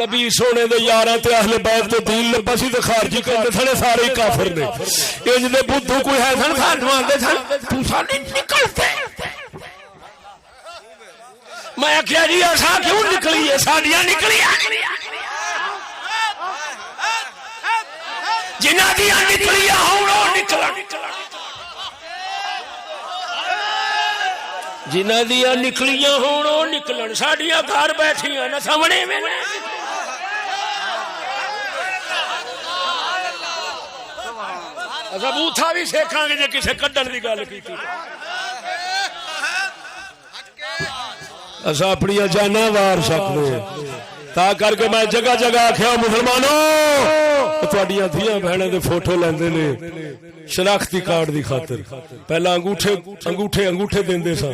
نبی سونے دے یاراں تے اہل بیت تے دین لبا سی تے خارجی کہندے سن سارے ہی کافر نے. انج دے بدھو کوئی ہے سن سانو آندے سن تساں نہیں نکلتے. میں آخیا جی اساں کیوں نکلیے، ساڈیاں نکلیاں. جنہاں دیاں نکلیاں ہون او نکلن، جنہاں دیاں نکلیاں ہون او نکلن، ساڈیاں گھر بیٹھیاں نہ سامنے میں اچھا بوتھا بھی سیکھاں گے جے کسے کڈن دی گل کیتی اچھا اپنی جانا وار سکتے تا کر کے میں جگہ جگہ آخیا مسلمانوں تھوڑیاں دھیاں بہنوں دے فوٹو لیندے نے شناختی کارڈ دی خاطر، پہلا انگوٹھے دیندے سا،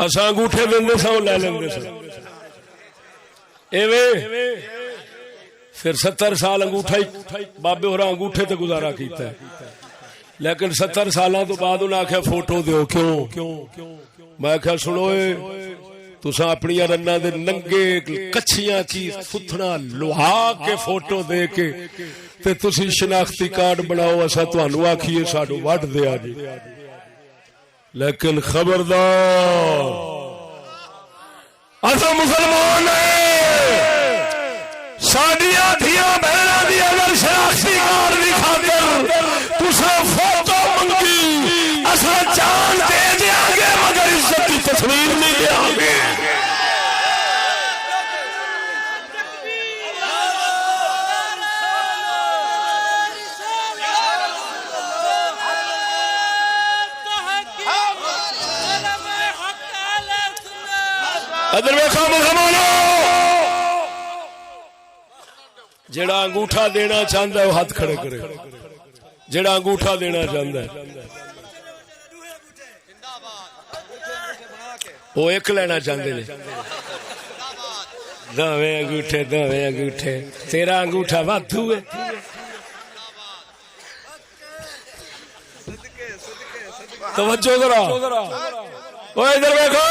اساں انگوٹھے دیندے سا وہ لے لیندے سا، ایویں پھر 70 سال انگوٹھا ہی بابے ہورا انگوٹھے تے گزارا کیتا ہے، لیکن 70 سالاں تو بعد انہاں آخیا فوٹو دیو، کیوں؟ میں آخیا سنو تساں اپنی رنا دے ننگے کچھیاں کی فتھنا لوہا کے فوٹو دے کے تے تسی شناختی کارڈ بناؤ، اسا تانوں آکھیے ساڈو وڈ دیا جی، لیکن خبردار اسا مسلمان ساڈیاں دھیاں بہناں دی اگر شناختی کارڈ دی خاطر تساں فوٹو منگی اسا جان دے دیاں گے مگر عزت کی تصویر نہیں دیاں گے۔ ادھر ویکھو مسلمانوں، جڑا انگوٹھا دینا چاہتا ہے وہ ہاتھ کھڑے کرے، جڑا انگوٹھا دینا چاہتا ہے وہ ایک لینا چاہتے ہیں، دوویں انگوٹھے تیرا انگوٹھا وادھو ہے، توجہ ذرا او ادھر ویکھو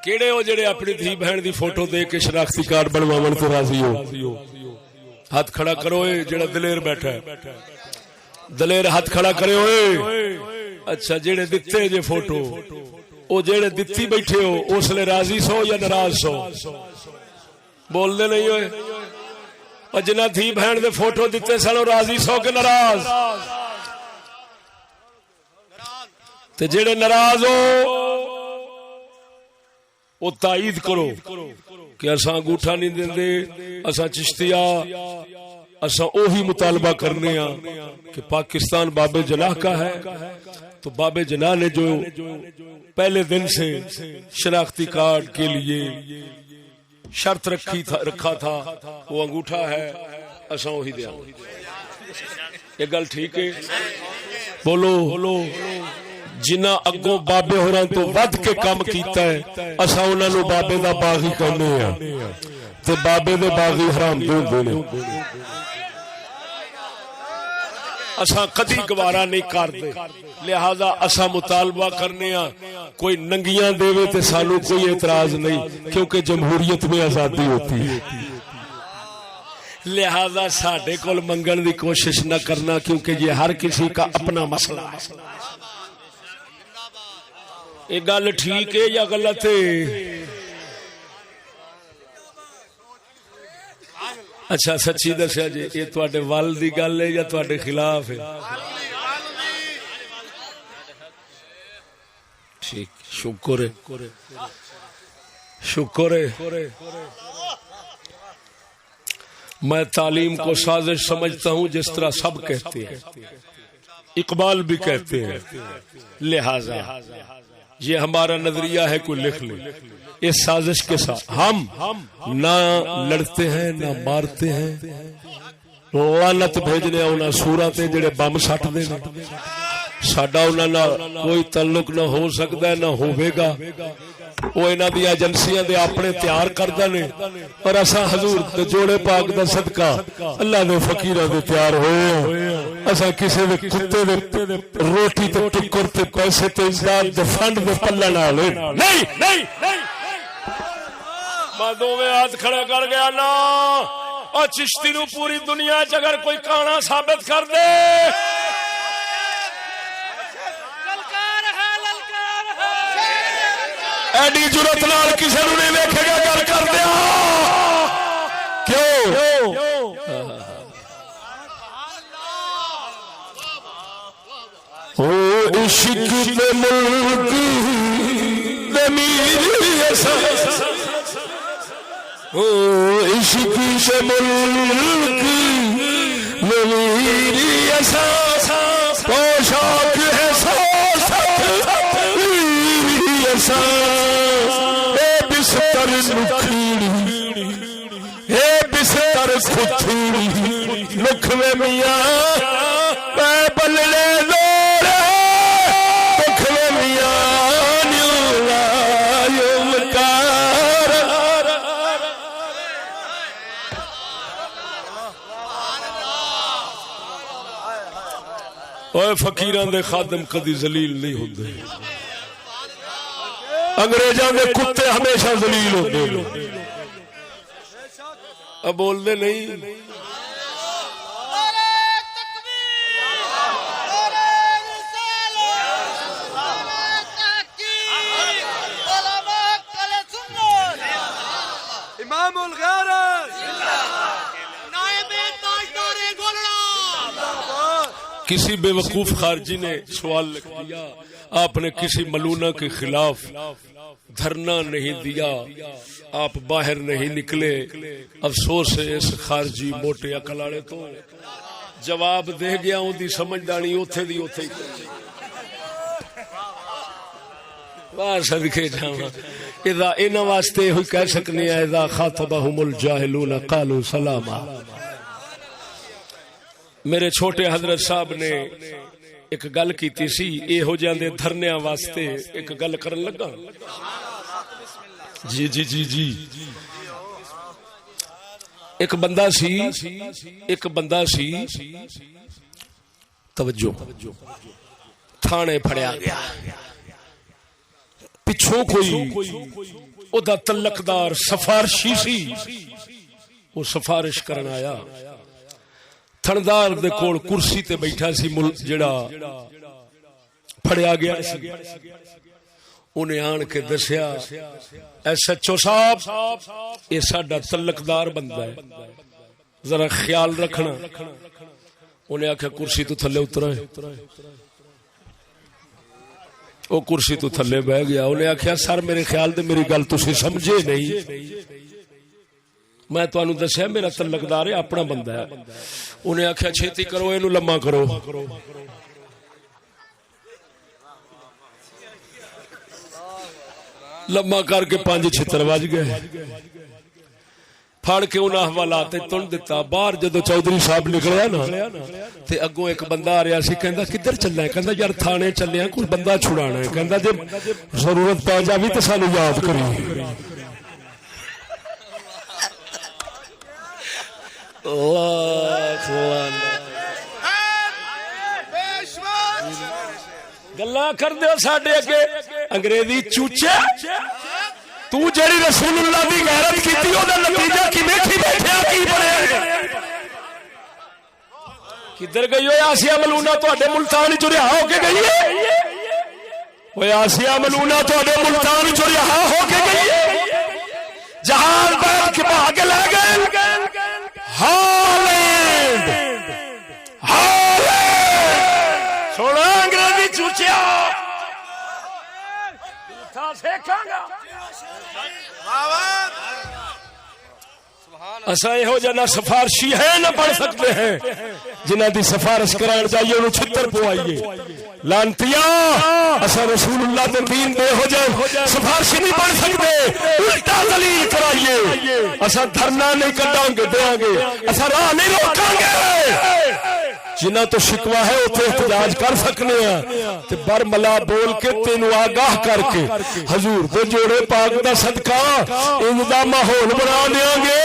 کیڑے ہو جڑے اپنی دھی بہن دی فوٹو دے کے شناختی کارڈ بنواون تو راضی ہو، ہاتھ کھڑا کرو جڑا دلیر بیٹھا ہے، دلیر ہاتھ کھڑا کرے ہوئے۔ اچھا جڑے دتے جے فوٹو او جڑے دتی بیٹھے ہو اس لے راضی سو یا ناراض سو؟ بول دے نہیں ہوئے، اور جنہ دھی بہن دے فوٹو دتے سن راضی سو کہ ناراض؟ تے جڑے ناراض ہو وہ تائید کرو کہ اساں انگوٹھا نہیں دیندے، اساں چشتیا اساں اوہی مطالبہ کرنے ہاں کہ پاکستان باب جناح کا ہے، تو باب جناح نے جو پہلے دن سے شناختی کارڈ کے لیے شرط رکھا تھا وہ انگوٹھا ہے، اساں وہی دیا۔ یہ گل ٹھیک ہے؟ بولو جنہ اگوں بابے ہوراں تو ود کے کام کیتا ہے اساں انہاں نو بابے دا باغی کہنے ہاں تے بابے دے باغی حرام دے ہوندے نے، اساں کدی گوارا نہیں کردے، لہذا اساں مطالبہ کرنے ہاں کوئی ننگیاں دے تے سانو کوئی اعتراض نہیں، کیونکہ جمہوریت میں آزادی ہوتی ہے، لہذا ساڈے کول منگن دی کوشش نہ کرنا، کیونکہ یہ ہر کسی کا اپنا مسئلہ ہے۔ یہ گل ٹھیک ہے یا غلط ہے؟ اچھا سچی دسیا جی یہ تواڈے ول دی گل ہے یا تواڈے خلاف ہے؟ ٹھیک، شکر ہے۔ میں تعلیم کو سازش سمجھتا ہوں جس طرح سب کہتے ہیں، اقبال بھی کہتے ہیں، لہذا یہ ہمارا نظریہ ہے، کوئی لکھ لے اس سازش کے ساتھ ہم نہ لڑتے ہیں نہ مارتے ہیں، لعنت بھیجنے انہاں سوراں تے جڑے بم سٹ دے نے، ساڈا انہاں نال کوئی تعلق نہ ہو سکدا ہے نہ ہوے گا، وہ انہاں دی ایجنسیاں دے اپنے تیار کردے نے، اور اساں حضور دے جوڑے پاک دا صدقہ اللہ دے فقیراں دے تیار ہوئے، اساں کسے دے کتے دے روٹی تے ٹکر تے پیسے تے امداد دے فنڈ دے پلن والے نہیں۔ میں دوویں ہاتھ کھڑے کر گیا نا، اور چشتی نو پوری دنیا چ اگر کوئی کانا ثابت کر دے ایڈی جرت نال کسی نو نہیں ویکھے گا گل کر دیا کیوں عشق دے ملک دے میری احساس عشق دے ملک دے میری احساس پوشاک ہے میری احساس اے بستر نکھیڑی اے بستر کھتھیڑی لکھ میں میاں میں بلنے دو اوے فقیراں دے خادم کدی ذلیل نہیں ہوندے انگریزاں دے کتے ہمیشہ ذلیل ہوندے اب بول دے نہیں امام الغیرت کسی بے وقوف خارجی نے سوال لکھ دیا آپ نے کسی ملونہ کے خلاف دھرنا نہیں دیا آپ باہر نہیں نکلے افسوس ہے اس خارجی موٹے عقل والے تو جواب دے گیا ان دی سمجھدانی اوتھے دی اوتھے واہ صدقے جاواں اذا انہاں واسطے ہوئی کہہ سکنے ہیں اذا خاطبہم الجاہلون قالوا سلاما میرے چھوٹے حضرت صاحب نے ایک گل کیتی سی اے ہو جاندے دھرنیاں واسطے ایک گل کرن لگا جی جی جی جی ایک بندہ سی توجہ تھانے پھڑیا گیا پچھوں کوئی او دا تلقدار سفارشی سی وہ سفارش کرن آیا تھندار دے کول کرسی تے بیٹھا سی جڑا پھڑیا گیا سی انہیں آن کے دسیا ایس ایچ او صاحب یہ ساڈا تلقدار بندہ ہے ذرا خیال رکھنا انہیں آکھیا کرسی تو تھلے اترا ہے وہ کرسی تو تھلے بہ گیا انہیں آکھیا سر میرے خیال دے میری گل تسی سمجھے نہیں میں تانوں دسیا میرا تلقدار ہے اپنا بندہ ہے انہیں آکھیا چھیتی کرو اینو لمما کرو لمما کر کے 5 چھتر وج گئے پھڑ کے انہاں حوالات تن دتا باہر جدو چودھری صاحب نکلیا نا تے اگوں ایک بندہ آ رہا سی کہندا کدھر چلنا ہے کہندا یار تھانے چلے ہیں کوئی بندہ چھڑانا ہے کہندا جے ضرورت پے جاوی تے سانو یاد کری گلا کر دو ساڈے اگے انگریزی چوچے تو جڑی رسول اللہ دی غیرت کیتی او دا نتیجہ کی ویکھی بیٹھیا کی بنیا کدھر گئی ہوئے آسیہ ملونہ تواڈے ملتان وچ رہا ہو کے گئی ہے اوے آسیہ ملونہ تواڈے ملتان وچ رہا ہو کے گئی ہے جہان بیٹھ کے بھاگ لے گئے ہالینڈ سونا انگریزی چوچیا اسا یہو جنا سفارشی ہے نہ پڑھ سکتے ہیں جنہ دی سفارش کران چاہیے انہوں چھتر پوائیے لانتیا اسا رسول اللہ دے دین دے ہو جائے سفارشی نہیں پڑھ سکتے الٹا دلیل کرائیے اسا دھرنا نہیں کٹاں گے دیاں گے اسا راہ نہیں روکاں گے جنہ تو شکوہ ہے اتنے احتجاج کر سکنے ہیں تے برملا بول کے تینوں آگاہ کر کے حضور دے جوڑے پاک دا صدقہ ان دا ماحول بنا دیاں گے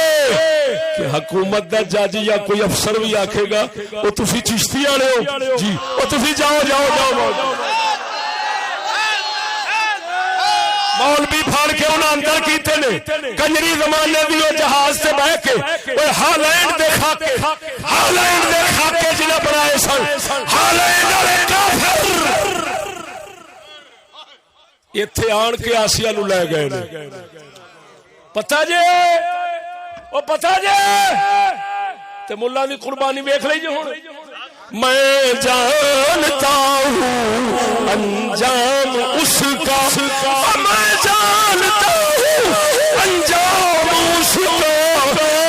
کہ حکومت دا جج یا کوئی افسر بھی آکھے گا وہ تسی چشتی آنے ہو جی وہ تسی جاؤ مولوی پھاڑ کے انہاں اندر کیتے نے کنجری زمانے دی وہ جہاز سے بہ کے وہ ہالینڈ دیکھا کے جنہیں بنائے سن ہالینڈ والے کافر ایتھے آن کے آسیہ نو لے گئے نے پتہ جے او پتہ جے تے ملا دی قربانی ویکھ لئی جے ہن میں جانتا ہوں انجام اس کا میں جانتا ہوں انجام اس کا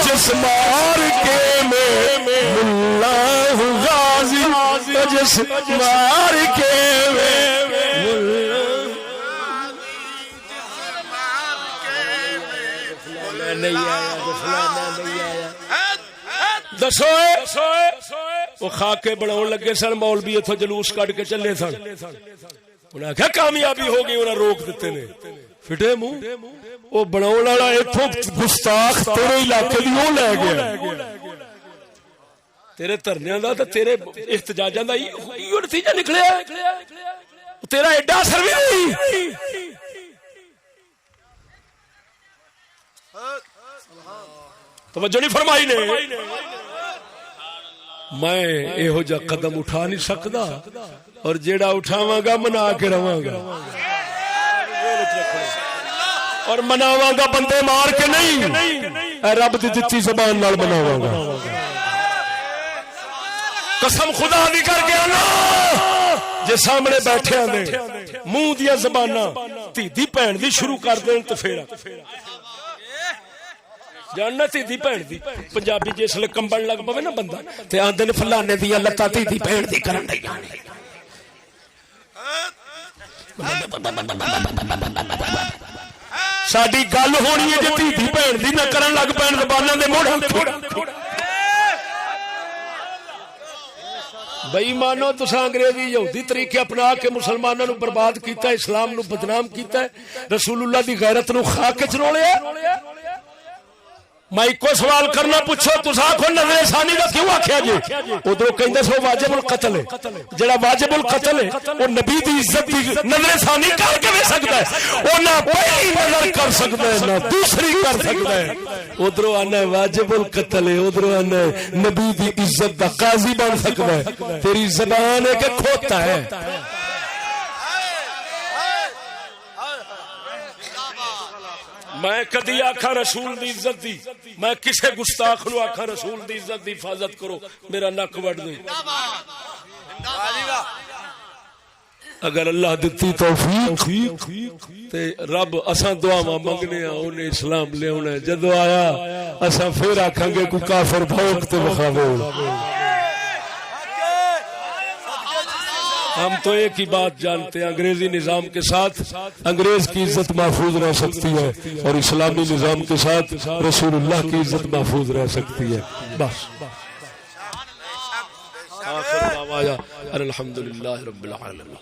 جس مار کے میں ملا ہوں غازی جس مار کے میں نہیں آیا دسو وہ خاکے بناؤن لگے سن مولوی اتھوں جلوس کٹ کے چلے سن انہاں کہا کامیابی ہو گئی انہاں روک دیتے نے فٹے منہ وہ بناؤن والا اتھوں گستاخ تیرے علاقے دی او لے گیا تیرے دھرنیاں دا تے تیرے احتجاجاں دا ایو نتیجہ نکلیا تیرا ایڈا اثر بھی نہیں توجہ نہیں فرمائی نے میں ایہو جا قدم اٹھا نہیں سکدا اور جیڑا اٹھاواں گا منا کے رواں گا اور مناواں گا بندے مار کے نہیں اے رب دی دتی زبان نال مناواں گا قسم خدا دی کر کے نا جے سامنے بیٹھے نے منہ دیا زباناں تی دی بہن دی شروع کر دین تے پھر جاننا تھی دی بہن دی پنجابی جس لے کمبن لگ پوے نا بندہ تے آندے نے فلانے دیاں لتاں تی دی بہن دی کرن لئی ساڈی گل ہونی ہے جے تی دی بہن دی نہ کرن لگ پین زباناں دے موڑاں بے ایمانو تساں انگریزی یہودی طریقے اپنا کے مسلماناں نو برباد کیتا ہے اسلام نو بدنام کیتا ہے رسول اللہ دی غیرت نو خاک وچ رولیا میں ایک سوال کرنا پوچھو تساں آکھو نظر ثانی دا کیوں آکھیا جی ادھر کہندے سو واجب القتل ہے جڑا واجب القتل ہے وہ نبی دی عزت دی نظر ثانی کر کے وے سکدا ہے او نہ پہلی نظر کر سکدا ہے نہ دوسری کر سکدا ہے ادھر آنا واجب القتل ہے ادھر آنا نبی دی عزت دا قاضی بن سکدا ہے تیری زبان ہے کہ کھوتا ہے میں کدی آکھا رسول دی عزت دی میں کسے گستاخ نو آکھا رسول دی عزت دی حفاظت کرو میرا نک وڈ دے اگر اللہ دتی توفیق تے رب اساں دعاواں منگنے ہاں اونے اسلام لے اونا جدو آیا اساں پھر آکھاں گے کوئی کافر بھوک تے بخاوے ہم تو ایک ہی بات جانتے ہیں انگریزی نظام کے ساتھ انگریز کی عزت محفوظ رہ سکتی ہے اور اسلامی نظام کے ساتھ رسول اللہ کی عزت محفوظ رہ سکتی ہے بس آخر دعوانا الحمدللہ رب العالمین